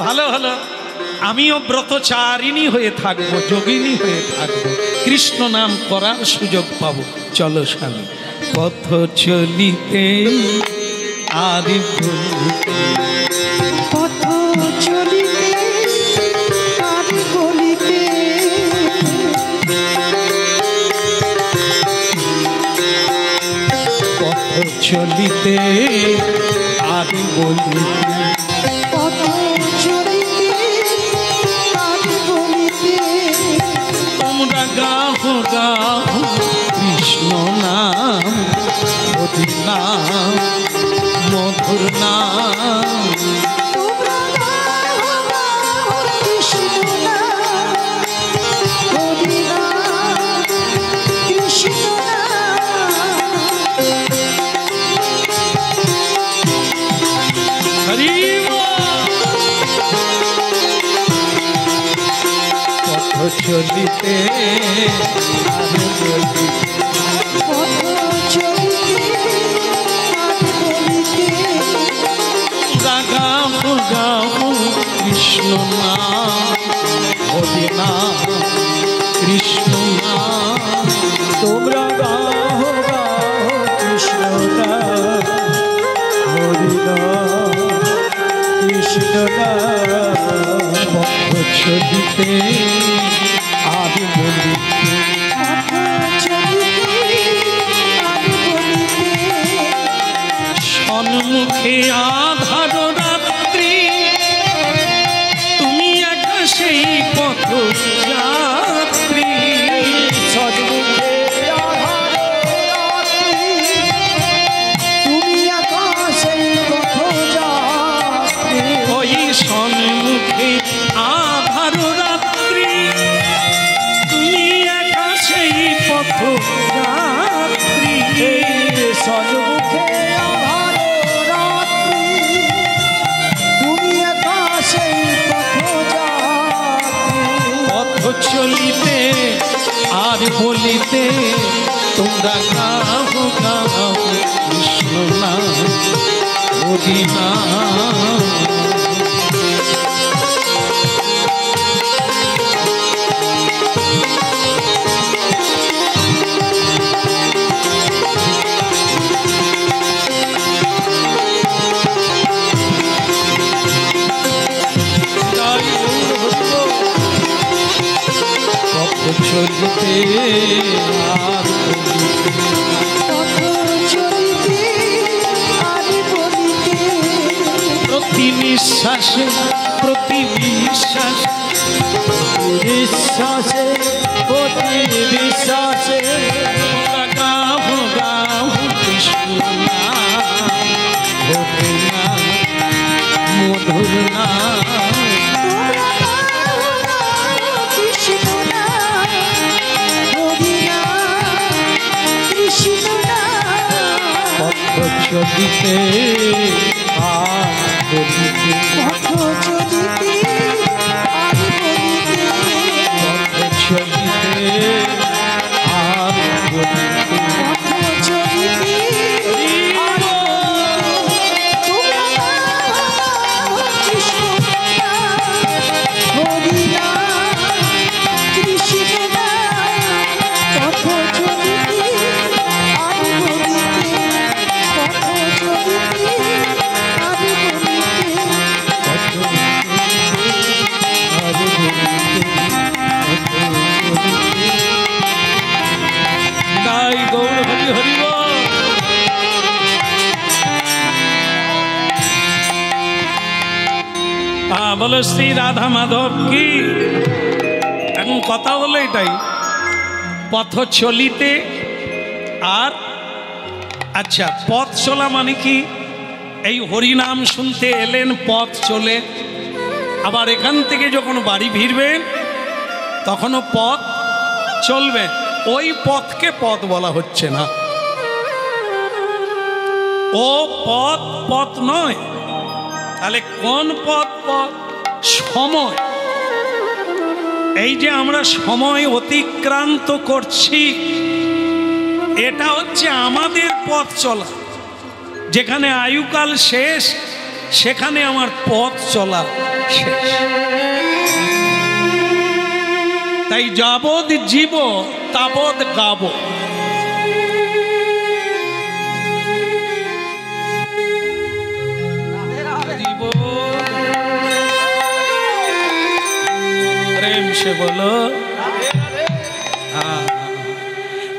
A: ভালো হলো, আমিও ব্রতচারিণী হয়ে থাকবো, যোগিনী হয়ে থাকবো, কৃষ্ণ নাম করার সুযোগ পাবো। চলো স্বামী, পথ চলিতে আদি
C: পথ চলিতে আদি বলিতে
B: পথ চলিতে আদি বলিতে
C: পথ চলিতে আদি বলিতে
B: তোমরা গাহো গাহো কৃষ্ণ নাম, অধি নাম, মধুর নাম।
C: তোমরা গাও গাও কৃষ্ণ নাম, হরি নাম, কৃষ্ণ
A: হরি
B: পথ চলিতে আদি বলিতে
C: পথ চলিতে আদি বলিতে
B: গাহো গাহো কৃষ্ণ নাম, হরি নাম, কৃষ্ণ নাম। তোমরা গাহো গাহো কৃষ্ণ নাম, হরি নাম, কৃষ্ণ নাম। পথ চলিতে আদি বলিতে
C: পথ চলিতে আদি বলিতে
A: সম্মুখে আধার রাত্রি, তুমি একা সেই পথ যাত্রী।
B: সন্মুখে আধার রাত্রি,
C: তুমি আকাশে পথ যাত্রী
A: ওই সম্মুখে আধার রাত্রি, তুমি একা সেই পথ যাত্রী।
B: সন্মুখে আধার রাত্রি,
C: তুমি আকাশে পথ যাত্রী
A: পথ চলিতে আর বলিতে তোমরা গাও গাও কৃষ্ণ নাম, হরি নাম। চলিতে আর
C: চলিতে আর বলিতে
A: প্রতি নিঃশ্বাসে প্রতি বিশ্বাসে
C: বিশ্বাসে প্রতি বিশ্বাসে
A: গাহু গাহু কৃষ্ণ নাম, হরি নাম, মধুর নাম।
C: তোমরা গাও নাম কৃষ্ণ নাম, হরি নাম, কৃষ্ণ নাম।
A: পথ চলিতে আর বলিতে
C: পথ চলিতে আর বলিতে
A: পথ চলিতে আর বলিতে
C: পথ চলিতে আর বলিতে। তোমরা গাও কৃষ্ণ নাম, হরি নাম, কৃষ্ণ নাম। পথ চলিতে আর বলিতে পথ চলিতে আর বলিতে
A: তাই গৌর হরি হরি বল। বলো শ্রী রাধা মাধব কি। এখন কথা হলো এটাই, পথ চলিতে আর আচ্ছা পথ চলা মানে কি, এই হরিনাম শুনতে এলেন পথ চলে, আবার এখান থেকে যখন বাড়ি ফিরবেন তখনও পথ চলবে। ওই পথকে পথ বলা হচ্ছে না, ও পথ পথ নয়। তাহলে কোন পথ পথ? সময়। এই যে আমরা সময় অতিক্রান্ত করছি, এটা হচ্ছে আমাদের পথ চলা। যেখানে আয়ুকাল শেষ সেখানে আমার পথ চলা শেষ। তাই যাবৎ জীব তাবৎ গাব। প্রেম সে বলো।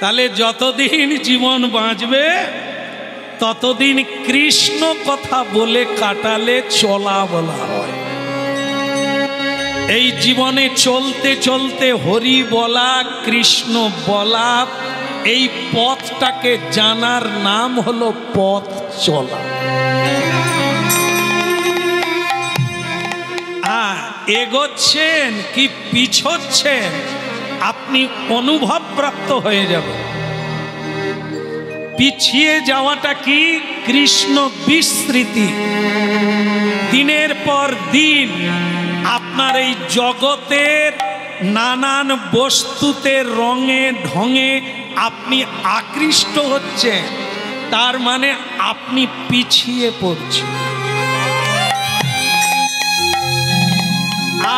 A: তাহলে যতদিন জীবন বাঁচবে ততদিন কৃষ্ণ কথা বলে কাটালে চলা বলা হয়। এই জীবনে চলতে চলতে হরি বলা কৃষ্ণ বলা, এই পথটাকে জানার নাম হলো পথ চলা। এগোচ্ছেন কি পিছোচ্ছেন আপনি অনুভব প্রাপ্ত হয়ে যাবেন। পিছিয়ে যাওয়াটা কি? কৃষ্ণ বিস্মৃতি। দিনের পর দিন আপনার এই জগতের নানান বস্তুতে রঙে ঢঙে আপনি আকৃষ্ট হচ্ছেন, তার মানে আপনি পিছিয়ে পড়ছেন।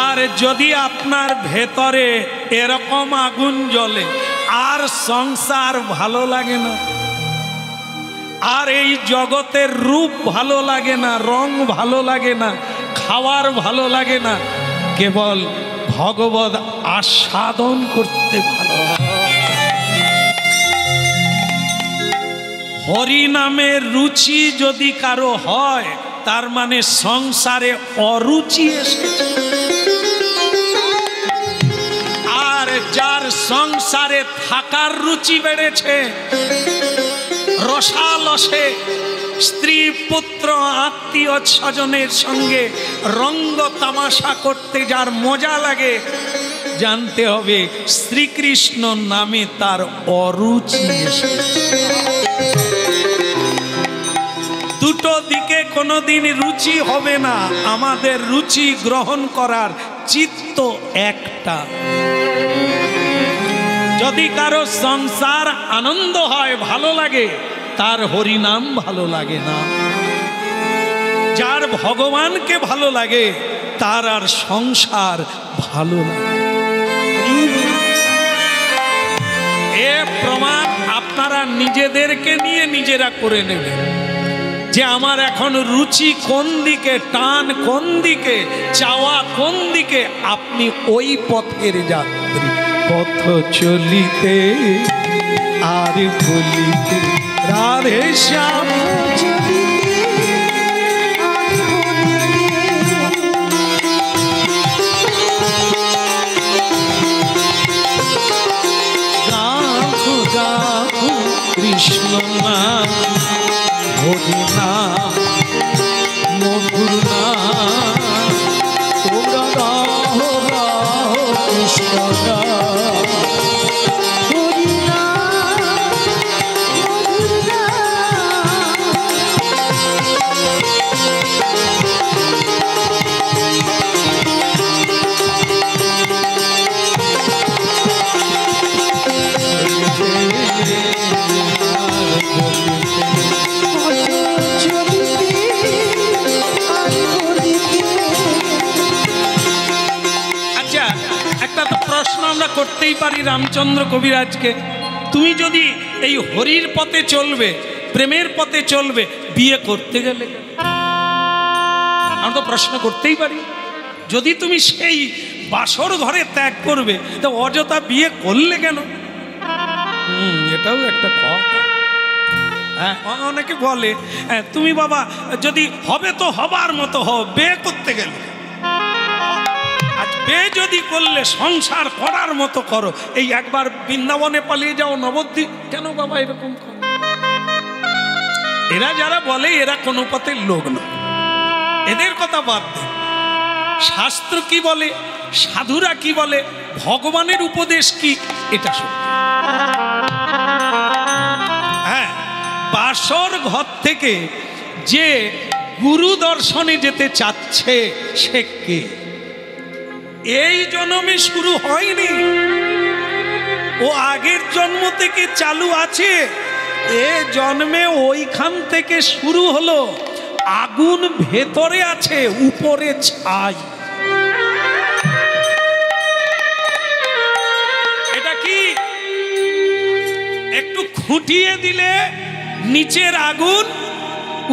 A: আর যদি আপনার ভেতরে এরকম আগুন জ্বলে, আর সংসার ভালো লাগে না, আর এই জগতের রূপ ভালো লাগে না, রং ভালো লাগে না, খাওয়ার ভালো লাগে না, কেবল ভগবত আস্বাদন করতে ভালো লাগে। হরি নামের রুচি যদি কারো হয়, তার মানে সংসারে অরুচি এসেছে। আর যার সংসারে থাকার রুচি বেড়েছে, রসালসে স্ত্রী পুত্র আত্মীয় স্বজনের সঙ্গে রঙ্গ তামাশা করতে যার মজা লাগে, জানতে হবে শ্রীকৃষ্ণ নামে তার অরুচি এসেছে। দুটো দিকে কোনোদিন রুচি হবে না, আমাদের রুচি গ্রহণ করার চিত্ত একটা। যদি কারো সংসার আনন্দ হয়, ভালো লাগে, তার হরিনাম ভালো লাগে না। যার ভগবানকে ভালো লাগে তার আর সংসার ভালো লাগে। এ প্রমাণ আপনারা নিজেদেরকে নিয়ে নিজেরা করে নেবেন যে আমার এখন রুচি কোন দিকে, টান কোন দিকে, চাওয়া কোন দিকে। আপনি ওই পথের যাত্রী। পথ চলিতে আর বলিতে রাধে শ্যাম গাহু গাহু কৃষ্ণ নাম হরি নাম মধুর নাম
B: তোমরা গাও গাও কৃষ্ণ নাম
C: হরি নাম মধুর
A: আচ্ছা, একটা তো প্রশ্ন আমরা করতেই পারি রামচন্দ্র কবিরাজকে, তুমি যদি এই হরির পথে চলবে, প্রেমের পথে চলবে, বিয়ে করতে গেলে কেন? আমরা তো প্রশ্ন করতেই পারি, যদি তুমি সেই বাসর ঘরে ত্যাগ করবে তো অযথা বিয়ে করলে কেন? এটাও একটা কথা। হ্যাঁ, অনেকে বলে তুমি বাবা যদি হবে তো হবার মতো হও, বিয়ে করতে গেলে আজ বিয়ে যদি করলে সংসার করার মতো করো, এই একবার বৃন্দাবনে পালিয়ে যাও নবদ্বীপ, কেন বাবা এরকম করো? এরা যারা বলে এরা কোনো পথের লোক না, এদের কথা বাদ দেন। শাস্ত্র কি বলে, সাধুরা কি বলে, ভগবানের উপদেশ কি, এটা সত্য। হ্যাঁ, বাসর ঘর থেকে যে গুরু দর্শনে যেতে চাচ্ছে সে কে? এই জন্মে শুরু হয়নি, ও আগের জন্ম থেকে চালু আছে। এ জন্মে ওইখান থেকে শুরু হলো। আগুন ভেতরে আছে, উপরে ছাই। এটা কি একটু খুঁটিয়ে দিলে নিচের আগুন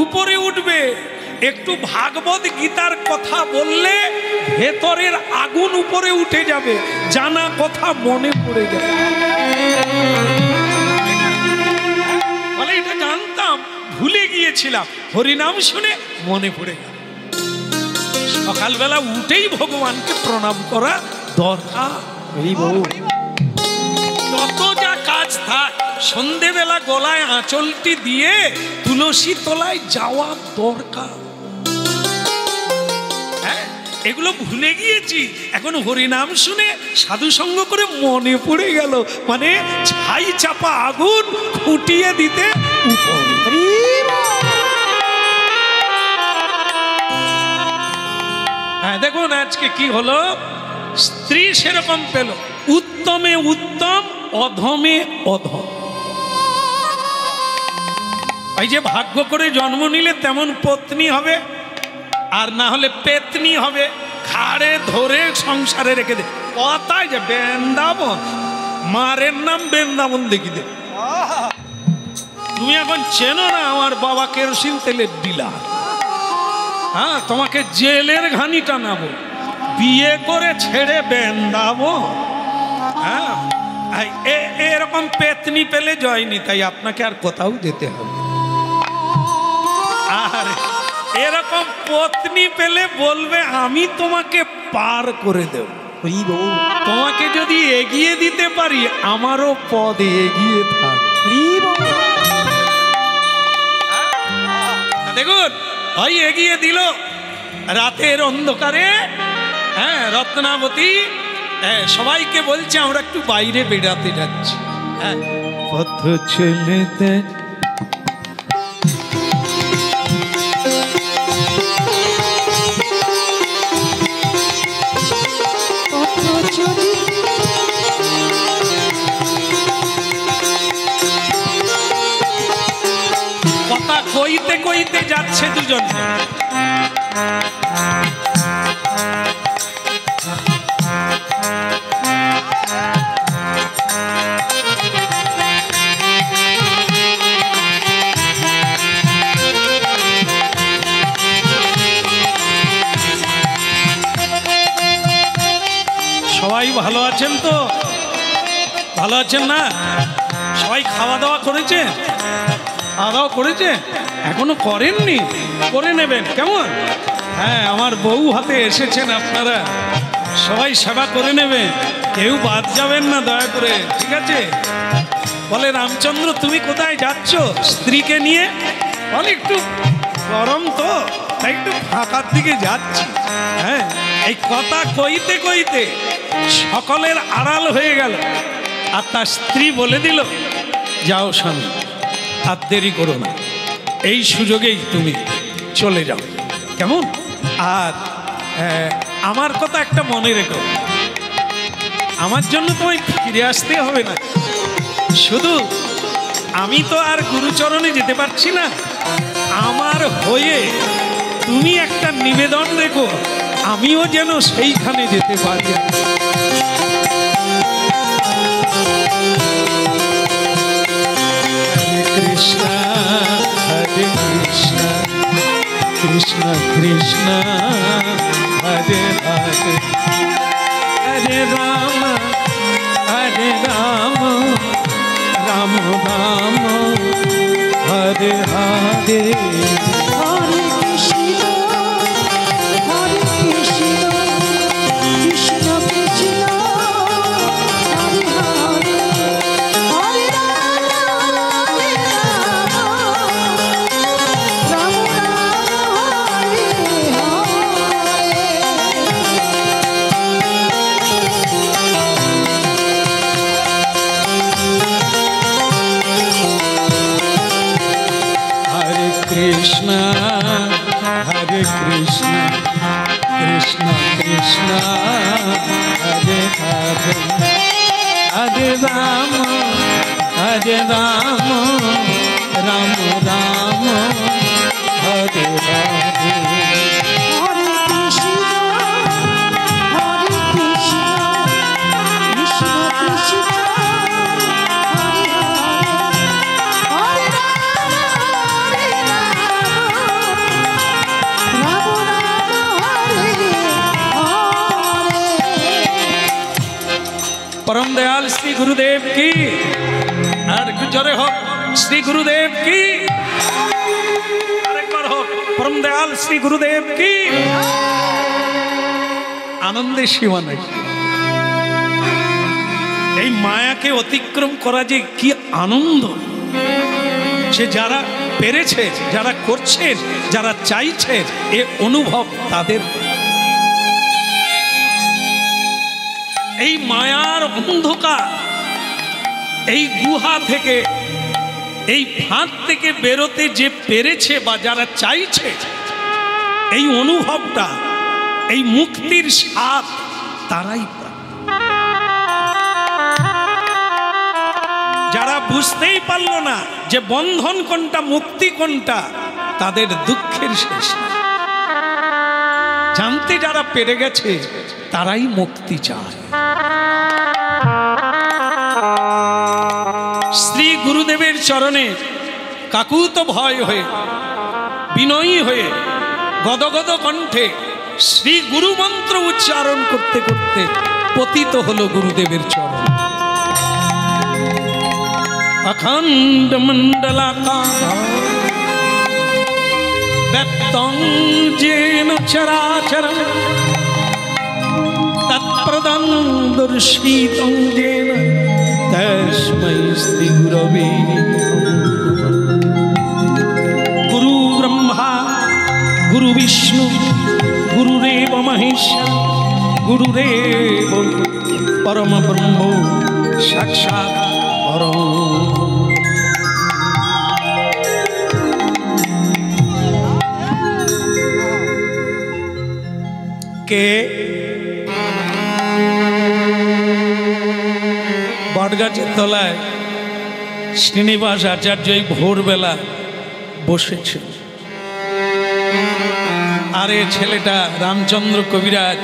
A: উপরে উঠবে, একটু ভাগবত গীতার কথা বললে ভেতরের আগুন উপরে উঠে যাবে, জানা কথা মনে পড়ে যাবে। বলে এটা জানতাম, ভুলে গিয়েছিলাম, হরিনাম শুনে মনে পড়ে গেল। সকালবেলা উঠেই ভগবানকে প্রণাম করা দরকার। যত যা কাজ থাক, সন্ধেবেলা গলায় আঁচলটি দিয়ে তুলসী তলায় যাওয়া দরকার। হ্যাঁ, এগুলো ভুলে গিয়েছি, এখন হরিনাম শুনে সাধু সঙ্গ করে মনে পড়ে গেল, মানে ছাই চাপা আগুন খুঁটিয়ে দিতে উপরে। হ্যাঁ, দেখুন আজকে কি হলো, স্ত্রী সেরকম পেল, উত্তমে উত্তম, অধমে অধম। এই যে ভাগ্য করে জন্ম নিলে তেমন পত্নী হবে, আর না হলে পেতনি হবে, ঘাড়ে ধরে সংসারে রেখে দে। কথায় যে বৃন্দাবন, মারের নাম বৃন্দাবন দেখি দে। তুমি এখন চেনো না আমার বাবা কেরোসিন তেলের ডিলার। হ্যাঁ, তোমাকে জেলের ঘানি টানাবো, বিয়ে করে ছেড়ে বৃন্দাবন। হ্যাঁ, এরকম পেতনি পেলে জয়নি, তাই আপনাকে আর কোথাও যেতে হবে। আর এরকম পত্নী পেলে বলবে আমি তোমাকে পার করে দেব। তোমাকে যদি এগিয়ে দিতে পারি, আমারও পদে এগিয়ে থাক। দেখুন, ওই এগিয়ে দিল রাতের অন্ধকারে। হ্যাঁ, রত্নাবতী সবাইকে বলছে আমরা একটু বাইরে বেড়াতে যাচ্ছি। হ্যাঁ, পথ চলতে কথা কইতে কইতে যাচ্ছে দুজন। সবাই ভালো আছেন তো? ভালো আছেন না? সবাই খাওয়া দাওয়া করেছে? খাওয়া দাওয়া করেছে? এখনো করেননি? করে নেবেন কেমন? হ্যাঁ, আমার বউ হাতে এসেছেন আপনারা, সবাই সেবা করে নেবেন, কেউ বাদ যাবেন না দয়া করে, ঠিক আছে? বলে রামচন্দ্র তুমি কোথায় যাচ্ছ স্ত্রীকে নিয়ে? বলে একটু গরম তো, তাই একটু ফাঁকার দিকে যাচ্ছি। হ্যাঁ, এই কথা কইতে কইতে সকলের আড়াল হয়ে গেল, আর তার স্ত্রী বলে দিল যাও স্বামী, আর দেরি করো না, এই সুযোগেই তুমি চলে যাও, কেমন? আর আমার কথা একটা মনে রেখো, আমার জন্য তোমায় ফিরে আসতে হবে না, শুধু আমি তো আর গুরুচরণে যেতে পারছি না, আমার হয়ে তুমি একটা নিবেদন রেখো, আমিও যেন সেইখানে যেতে পারি। কৃষ্ণ হরে কৃষ্ণ কৃষ্ণ কৃষ্ণ হরে হরে, হরে রাম রাম রাম হরে হরে।
C: হরে কৃষ্ণ কৃষ্ণ কৃষ্ণ হরে হরে, হরে রাম রাম হরে
A: হরে কৃষ্ণ হরে কৃষ্ণ কৃষ্ণ কৃষ্ণ হরে হরে, হরে রাম রাম রাম হরে হরে।
C: হরে কৃষ্ণ কৃষ্ণ কৃষ্ণ হরে হরে, হরে রাম রাম হরে হরে।
A: परम दयाल श्री गुरुदेव की, और गुजरे हो श्री गुरुदेव की, अरेकबार हो परम दयाल श्री गुरुदेव की। आनंदे सीमा नहीं, এই মায়াকে অতিক্রম করা যে কি আনন্দ, সে যারা পেরেছে, যারা করছেন, যারা চাইছে, এ অনুভব তাদের। এই মায়ার অন্ধকার, এই গুহা থেকে, এই ফাঁদ থেকে বেরোতে যে পেরেছে বা যারা চাইছে, এই অনুভবটা, এই মুক্তির স্বাদ তারাই পায়। যারা বুঝতেই পারলো না যে বন্ধন কোনটা, মুক্তি কোনটা, তাদের দুঃখের শেষ নেই। জানতে যারা পেরে গেছে তারাই মুক্তি চায়। শ্রী গুরুদেবের চরণে কাকুত ভয় হয়ে, বিনয়ী হয়ে, গদগদ কণ্ঠে শ্রী গুরু মন্ত্র উচ্চারণ করতে করতে পতিত হলো গুরুদেবের চরণ। অখণ্ড মণ্ডলাকার ব্যক্তং যেন চরাচরম তৎপ্রদং দর্শিতং যেন তস্मै শ্রী গুরবে গুরু ব্রহ্মা গুরু বিষ্ণু গুরুরেব মহেশ্বর গুরুরেব পরম ব্রহ্ম সাক্ষাৎ পরম। কে বটগাছের তলায় শ্রীনিবাস আচার্য এই ভোরবেলা বসেছে, আর এ ছেলেটা রামচন্দ্র কবিরাজ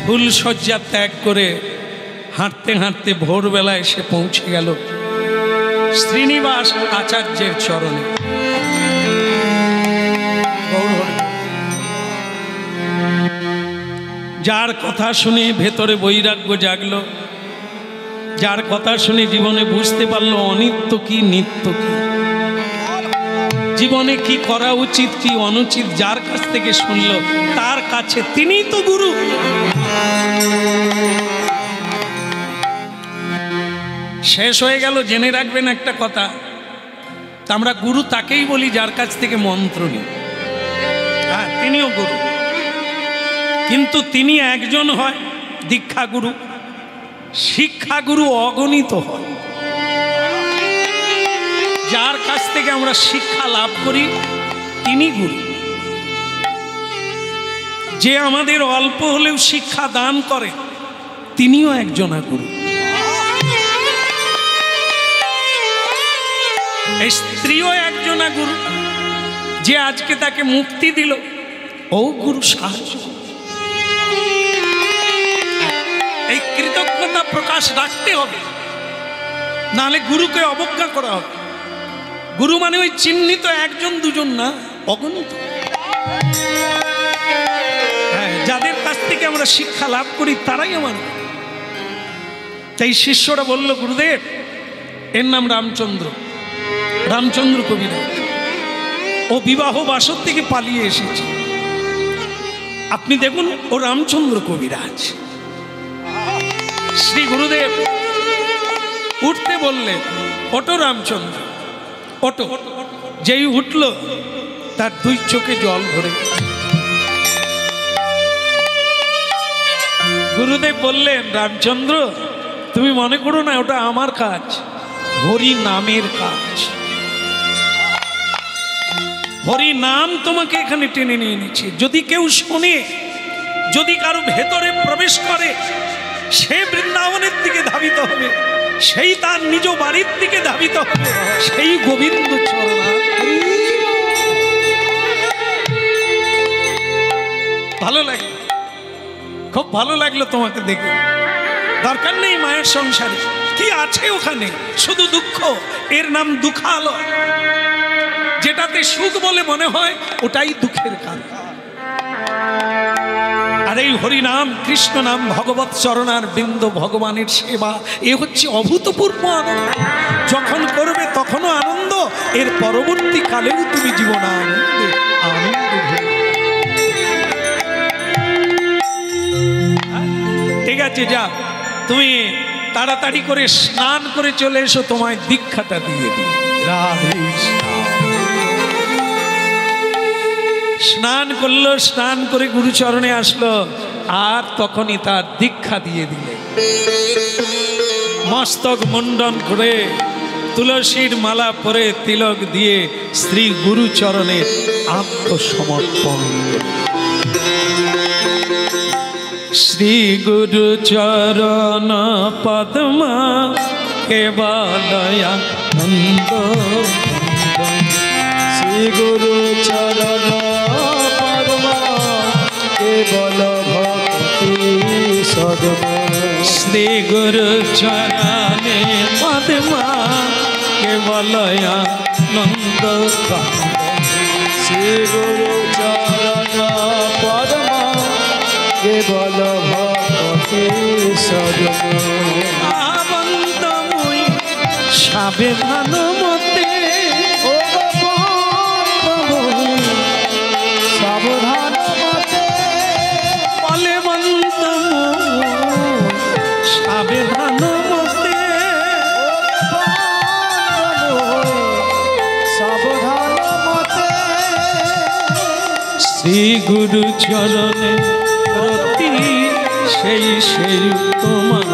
A: ফুল শয্যা ত্যাগ করে হাঁটতে হাঁটতে ভোরবেলা এসে পৌঁছে গেল শ্রীনিবাস আচার্যের চরণে। যার কথা শুনে ভেতরে বৈরাগ্য জাগলো, যার কথা শুনে জীবনে বুঝতে পারলো অনিত্য কি নিত্য কি, জীবনে কি করা উচিত কি অনুচিত, যার কাছ থেকে শুনলো তার কাছে তিনিই তো গুরু। শেষ হয়ে গেল। জেনে রাখবেন একটা কথা, আমরা গুরু তাকেই বলি যার কাছ থেকে মন্ত্র নিই। হ্যাঁ, তিনিও গুরু, কিন্তু তিনি একজন হয় দীক্ষা গুরু, শিক্ষা গুরু অগণিত হয়। যার কাছ থেকে আমরা শিক্ষা লাভ করি তিনি গুরু। যে আমাদের অল্প হলেও শিক্ষা দান করে তিনিও একজন গুরু। এই স্ত্রীও একজনা গুরু, যে আজকে তাকে মুক্তি দিল ও গুরু সাহায্য। এই কৃতজ্ঞতা প্রকাশ রাখতে হবে, নাহলে গুরুকে অবজ্ঞা করা হবে। গুরু মানে ওই চিহ্নিত একজন দুজন না, অগণিত। হ্যাঁ, যাদের কাছ থেকে আমরা শিক্ষা লাভ করি তারাই আমার। তাই শিষ্যরা বলল, গুরুদেব এর নাম রামচন্দ্র, রামচন্দ্র কবিরাজ। ও বিবাহ বাসর থেকে পালিয়ে এসেছে, আপনি দেখুন ও রামচন্দ্র কবিরাজ। শ্রী গুরুদেব উঠতে বললেন, ওটো রামচন্দ্র ওটো। যেই উঠল তার দুই চোখে জল ভরে। গুরুদেব বললেন, রামচন্দ্র তুমি মনে করো না ওটা আমার কাজ, হরি নামের কাজ। হরি নাম তোমাকে এখানে টেনে নিয়ে এনেছে। যদি কেউ শোনে, যদি কারো ভেতরে প্রবেশ করে, সে বৃন্দাবনের দিকে ধাবিত হবে, সেই তার নিজ বাড়ির দিকে ধাবিত হবে, সেই গোবিন্দ চরণ। ভালো লাগলো, খুব ভালো লাগলো তোমাকে দেখে। দরকার নেই মায়ের সংসারে কি আছে ওখানে, শুধু দুঃখ। এর নাম দুঃখালয়। যেটাতে সুখ বলে মনে হয় ওটাই দুঃখের কারণ। আর এই হরিনাম, কৃষ্ণ নাম, ভগবত চরণার বিন্দু, ভগবানের সেবা, এ হচ্ছে অভূতপূর্ব আনন্দ। যখন করবে তখনও আনন্দ, এর পরবর্তী কালেও তুমি জীবন আনন্দে আনন্দ। ঠিক আছে, যা তুমি তাড়াতাড়ি করে স্নান করে চলে এসো, তোমায় দীক্ষাটা দিয়ে দিই। রাধে স্নান করলো, স্নান করে গুরুচরণে আসলো, আর তখনই তার দীক্ষা দিয়ে দিলে। মস্তক মুন্ডন করে তুলসীর মালা পরে তিলক দিয়ে শ্রী গুরুচরণে আত্মসমর্পণ। শ্রী গুরুচরণ পদ্মা কেবলয়া নন্দ,
B: শ্রী গুরু চরণ পদ্মা কেবল ভক্তি সদমা।
A: শ্রী গুরুচরণে পদ্মা কেবলয়া নন্দ,
B: শ্রী গুরু চরণ পদ্মা কেবল ভক্তি সদমা।
A: আবন্তময়ী সাবেধান মতে,
B: সাবধান মতে
A: বলে বন্তময়ী সাবেধান মতে,
B: সাবধান মতে
A: শ্রী গুরু চরণে রতি সেই সেই তোমার।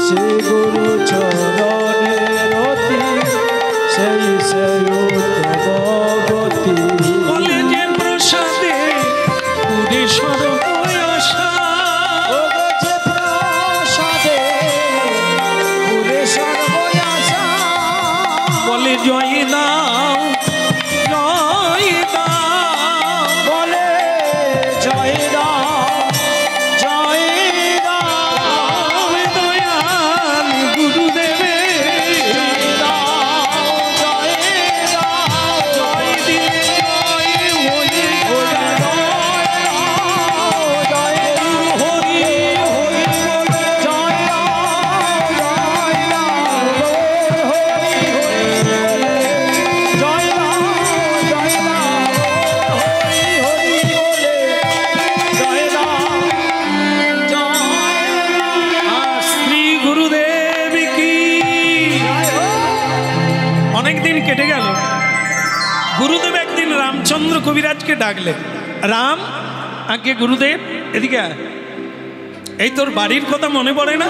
B: শ্রী গুরু চরণে রতি সেই সেই ভগবতী।
A: বলে যে প্রসাদে পুরে সর্বয়াসা,
B: যে প্রসাদে পুরে সর্বয়াসা।
A: বলে জয় দাও জয় দাও,
B: বলে জয় রাম জয় রাম।
A: গুরুদেব একদিন রামচন্দ্র কবিরাজকে ডাকলেন, রাম, আগে গুরুদেব এদিকে আয়। এই তোর বাড়ির কথা মনে পড়ে না?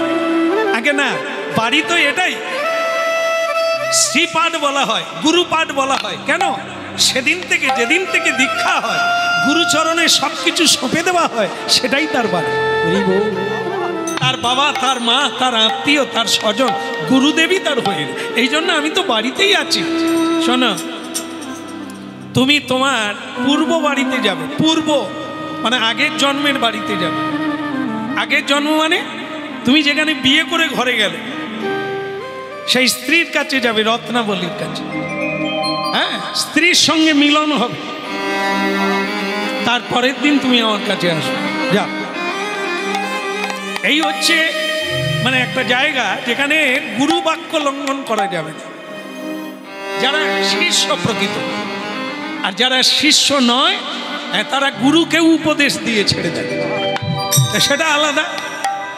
A: আগে না, বাড়ি তো এটাই। শ্রীপাঠ বলা হয়, গুরুপাঠ বলা হয়। কেন? সেদিন থেকে, যেদিন থেকে দীক্ষা হয়, গুরুচরণে সবকিছু সঁপে দেওয়া হয়, সেটাই তার বাড়ি। তার বাবা, তার মা, তার আত্মীয়, তার স্বজন, গুরুদেবই তার হয়ে। এই জন্য আমি তো বাড়িতেই আছি। শোনো, তুমি তোমার পূর্ব বাড়িতে যাবে। পূর্ব মানে আগের জন্মের বাড়িতে যাবে। আগের জন্ম মানে তুমি যেখানে বিয়ে করে ঘরে গেলে, সেই স্ত্রীর কাছে যাবে, রত্নাবলীর কাছে। হ্যাঁ, স্ত্রীর সঙ্গে মিলন হবে। তারপরের দিন তুমি আমার কাছে আসবে। যা, এই হচ্ছে মানে একটা জায়গা যেখানে গুরু বাক্য লঙ্ঘন করা যাবে না। যারা শিষ্য প্রকৃত, আর যারা শিষ্য নয়, তারা গুরুকে উপদেশ দিয়ে ছেড়ে দেয়, সেটা আলাদা।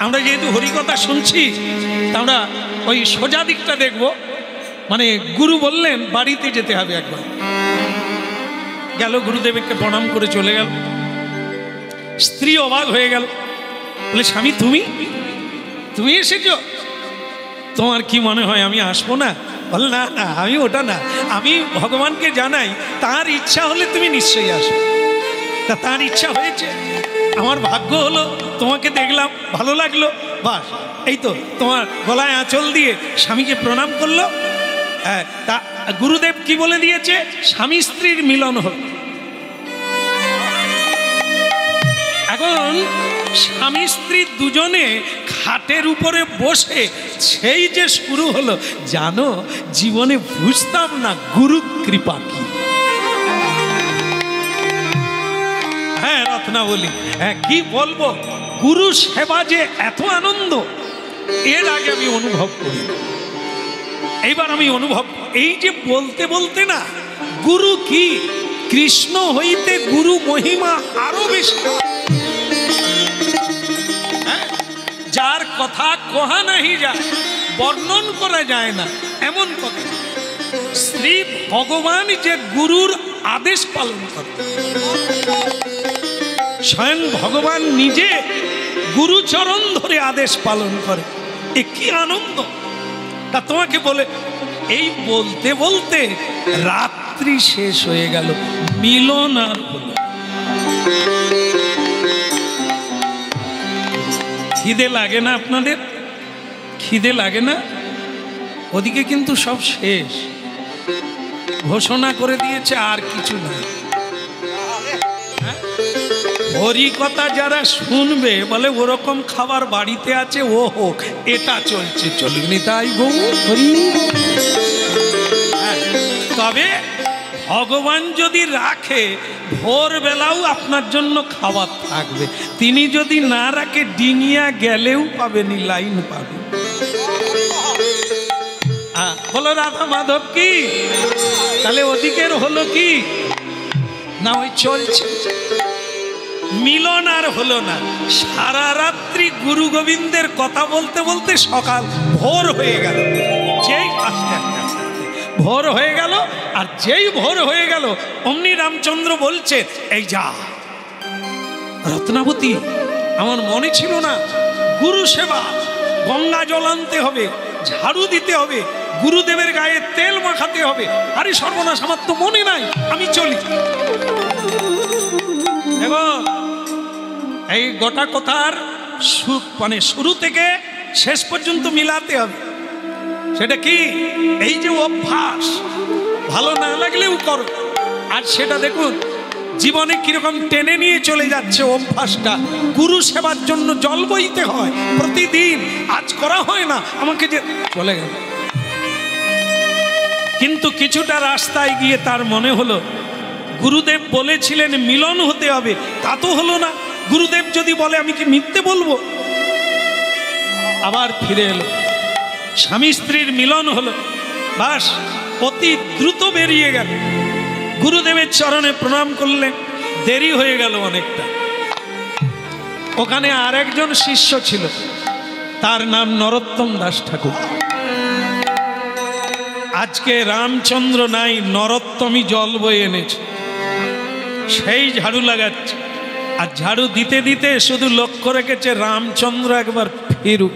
A: আমরা যেহেতু হরিকথা শুনছি, আমরা ওই সোজা দিকটা দেখব। মানে গুরু বললেন বাড়িতে যেতে হবে একবার। গেল, গুরুদেবকে প্রণাম করে চলে গেল। স্ত্রী অবাক হয়ে গেল, বলে স্বামী তুমি তুমি এসেছো? তোমার কি মনে হয় আমি আসবো না? বল না না, আমি ওটা না, আমি ভগবানকে জানাই, তার ইচ্ছা হলে তুমি নিশ্চয়ই আসবে। তা তার ইচ্ছা হয়েছে, আমার ভাগ্য হলো, তোমাকে দেখলাম, ভালো লাগলো, বাস। এই তো তোমার গলায় আঁচল দিয়ে স্বামীকে প্রণাম করলো। হ্যাঁ, তা গুরুদেব কি বলে দিয়েছে? স্বামী স্ত্রীর মিলন হবে। এখন স্বামী স্ত্রী দুজনে খাটের উপরে বসে সেই যে শুরু হলো, জানো জীবনে বুঝতাম না গুরু কৃপা কি। হ্যাঁ রত্নাবলী, হ্যাঁ কি বলবো, গুরু সেবা যে এত আনন্দ, এর আগে আমি অনুভব করি। এইবার আমি অনুভব, এই যে বলতে বলতে না, গুরু কি, কৃষ্ণ হইতে গুরু মহিমা আরো বেশি। যার কথা কহা নাহি যায়, বর্ণন করা যায় না, এমন কথা। শ্রী ভগবান যে গুরুর আদেশ পালন করে, স্বয়ং ভগবান নিজে গুরুচরণ ধরে আদেশ পালন করে, এ কি আনন্দ। তা তোমাকে বলে, এই বলতে বলতে রাত্রি শেষ হয়ে গেল, মিলন আর হলো। খিদে লাগে না আপনাদের? খিদে লাগে না? ওদিকে কিন্তু সব শেষ, ঘোষণা করে দিয়েছে আর কিছু না। হরিকথা যারা শুনবে বলে ওরকম খাবার বাড়িতে আছে, ও হোক, এটা চলছে, চলুন তাই গৌ হরি। তবে ভগবান যদি রাখে, ভোরবেলাও আপনার জন্য খাবার থাকবে। তিনি যদি না রাখে, ডিঙিয়া গেলেও পাবেনি, লাইন পাবে। বলো রাধা মাধব কি? তাহলে ওদিকের হলো কি না, ওই চলছে, মিলন আর হলো না। সারা রাত্রি গুরু গোবিন্দের কথা বলতে বলতে সকাল ভোর হয়ে গেল। যেই আস্তে আস্তে আস্তে ভোর হয়ে গেল, আর যেই ভোর হয়ে গেল, অমনি রামচন্দ্র বলছে, এই যা রত্নাবতী, আমার মনে ছিল না, গুরু সেবা, গঙ্গা জল আনতে হবে, ঝাড়ু দিতে হবে, গুরুদেবের গায়ে তেল মাখাতে হবে। আরে সর্বনাশ, আমার তো মনে নাই, আমি চলি। দেখো, এই গোটা কথার মানে শুরু থেকে শেষ পর্যন্ত মিলাতে হবে। সেটা কি? এই যে অভ্যাস, ভালো না লাগলেও করো। আর সেটা দেখুন জীবনে কিরকম টেনে নিয়ে চলে যাচ্ছে অভ্যাসটা। গুরু সেবার জন্য জল বইতে হয় প্রতিদিন, আজ করা হয় না, আমাকে যে চলে গেল। কিন্তু কিছুটা রাস্তায় গিয়ে তার মনে হলো, গুরুদেব বলেছিলেন মিলন হতে হবে, তা তো হলো না। গুরুদেব যদি বলে, আমি কি মিথ্যে বলবো? আবার ফিরে এলো, স্বামী স্ত্রীর মিলন হলো, বাস অতি দ্রুত বেরিয়ে গেল। গুরুদেবের চরণে প্রণাম করলেন, দেরি হয়ে গেল অনেকটা। ওখানে আর একজন শিষ্য ছিল, তার নাম নরোত্তম দাস ঠাকুর। আজকে রামচন্দ্র নাই, নরোত্তমই জল বয়ে এনেছে, সেই ঝাড়ু লাগাচ্ছে। আর ঝাড়ু দিতে দিতে শুধু লক্ষ্য রেখেছে রামচন্দ্র একবার ফিরুক।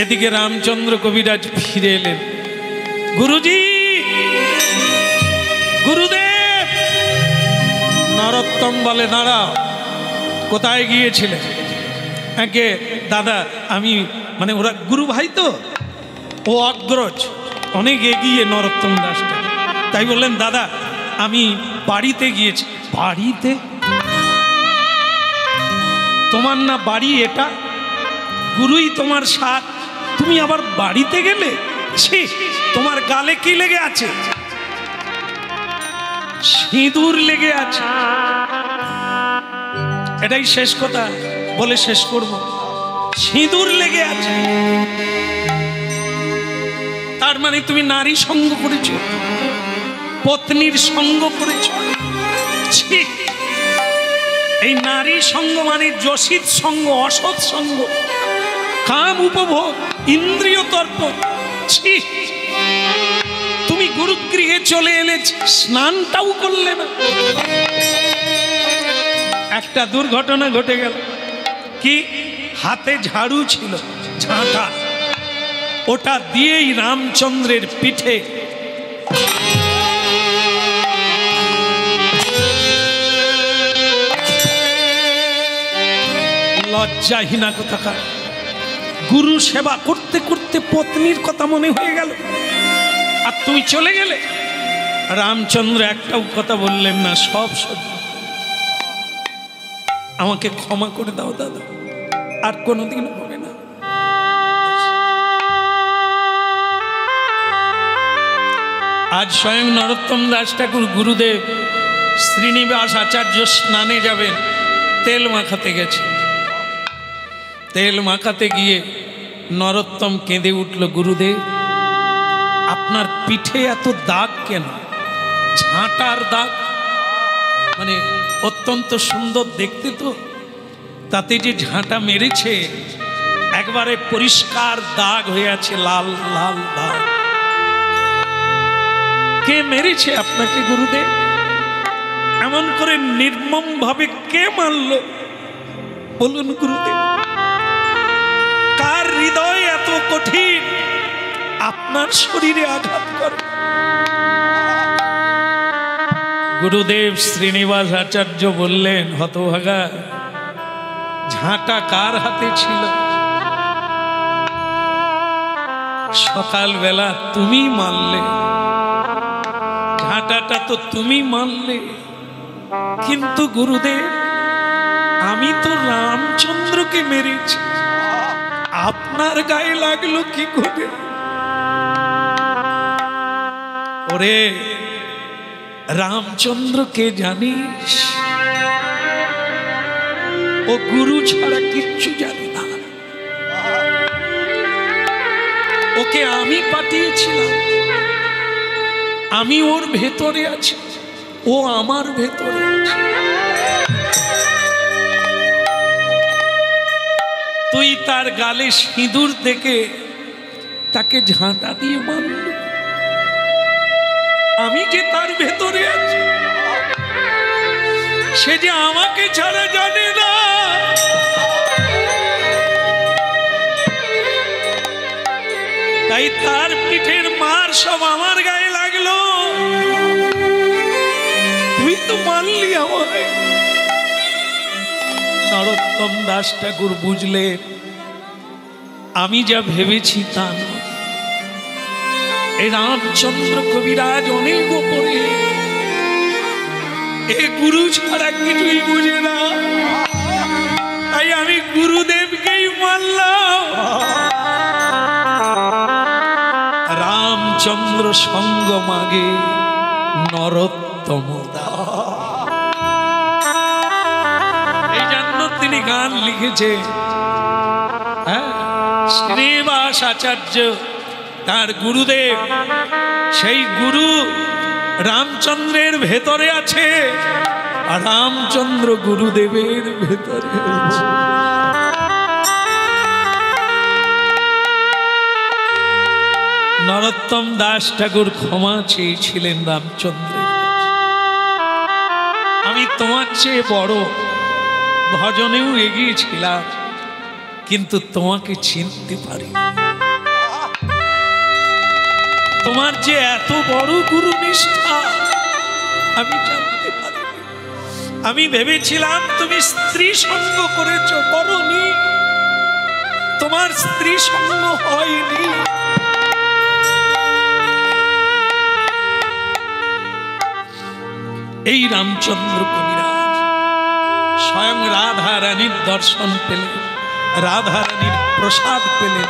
A: এদিকে রামচন্দ্র কবিরাজ ফিরে এলেন। গুরুজি, গুরুদেব। নরোত্তম বলে, দাঁড়াও, কোথায় গিয়েছিলে? একে দাদা আমি, মানে ওরা গুরু ভাই তো, ও অগ্রজ, অনেক এগিয়ে নরোত্তম দাসটা। তাই বললেন, দাদা আমি বাড়িতে গিয়েছি। বাড়িতে? তোমার না বাড়ি এটা? গুরুই তোমার সাথ, তুমি আবার বাড়িতে গেলে? ছি, তোমার গালে কি লেগে আছে? সিঁদুর লেগে আছে। এটাই শেষ কথা বলে শেষ করব। সিঁদুর লেগে আছে, তার মানে তুমি নারী সঙ্গ করেছ, পত্নীর সঙ্গ করেছ। ছি, এই নারী সঙ্গ মানে যোশিত সঙ্গ, অসৎ সঙ্গ, কাম উপভোগ, ইন্দ্রিয় তর্পণ। ছি, তুমি গুরুগৃহে চলে এলে, স্নানটাও করলে না। একটা দুর্ঘটনা ঘটে গেল। কি? হাতে ঝাড়ু ছিল, ঝাঁটা, ওটা দিয়েই রামচন্দ্রের পিঠে লজ্জাহীনা কোথাকার। গুরু সেবা করতে করতে পত্নীর কথা মনে হয়ে গেল, আর তুমি চলে গেলে। রামচন্দ্র একটাও কথা বললেন না, সব সহ্য। আমাকে ক্ষমা করে দাও দাদা, আর কোনোদিন হবে না। আজ স্বয়ং নরোত্তম দাস ঠাকুর গুরুদেব শ্রীনিবাস আচার্য স্নানে যাবেন, তেল মাখাতে গেছে। তেল মাখাতে গিয়ে নরোত্তম কেঁদে উঠল, গুরুদেব আপনার পিঠে এত দাগ কেন? ঝাঁটার দাগ, মানে অত্যন্ত সুন্দর দেখতে তো, তাতে যে ঝাঁটা মেরেছে একবারে পরিষ্কার দাগ হয়ে আছে, লাল লাল দাগ। কে মেরেছে আপনাকে গুরুদেব? এমন করে নির্মম ভাবে কে মারল বলুন গুরুদেব? কার হৃদয় এত কঠিন আপনার শরীরে আঘাত করে? গুরুদেব শ্রীনিবাস আচার্য বললেন, হতভাগা, ঝাঁটা কার হাতে ছিল? সকালবেলা তুমি মারলে, ঝাঁটাটা তো তুমি মারলে, কিন্তু গুরুদেব আমি তো রামচন্দ্রকে মেরেছি, আপনার গায়ে লাগলো কি করে? ওরে রামচন্দ্রকে জানিস? ও গুরু ছাড়া কিচ্ছু জানে না। ওকে আমি পাঠিয়েছিলাম, আমি ওর ভেতরে আছি, ও আমার ভেতরে আছে। তুই তার গালে সিঁদুর দেখে তাকে ঝাঁটা দিয়ে মারলি। আমি যে তার ভেতরে আছি, সে যে আমাকে ছাড়া জানে না। তাই তার পিঠের মার সব আমার গায়ে লাগলো। তুই তো মারলি আমায়। নরোত্তম দাস ঠাকুর বুঝলেন আমি যা ভেবেছি তা না। এই রামচন্দ্র কবিরাজ অনেক ওপরে, এ গুরু ছাড়া কিছুই বুঝে না। তাই আমি গুরুদেবকেই মানলাম। রামচন্দ্র সঙ্গ মাগে নরোত্তম দাস। এই জন্য তিনি গান লিখেছে। হ্যাঁ, শ্রীনিবাস আচার্য তার গুরুদেব, সেই গুরু রামচন্দ্রের ভেতরে আছে। আর রামচন্দ্র গুরুদেবের ভেতরে হয়েছে। নরোত্তম দাস ঠাকুর ক্ষমা চেয়েছিলেন রামচন্দ্রের কাছে, আমি তোমার চেয়ে বড়, ভজনেও এগিয়েছিলাম, কিন্তু তোমাকে চিনতে পারি। তোমার যে এত বড় গুরু নিষ্ঠা আমি জানতে পারিনি। আমি ভেবেছিলাম তুমি স্ত্রী সঙ্গ করেছ, করনি, তোমার স্ত্রী সঙ্গ হয়নি। এই রামচন্দ্র কবিরাজ স্বয়ং রাধা রানীর দর্শন পেলেন, রাধা রানীর প্রসাদ পেলেন।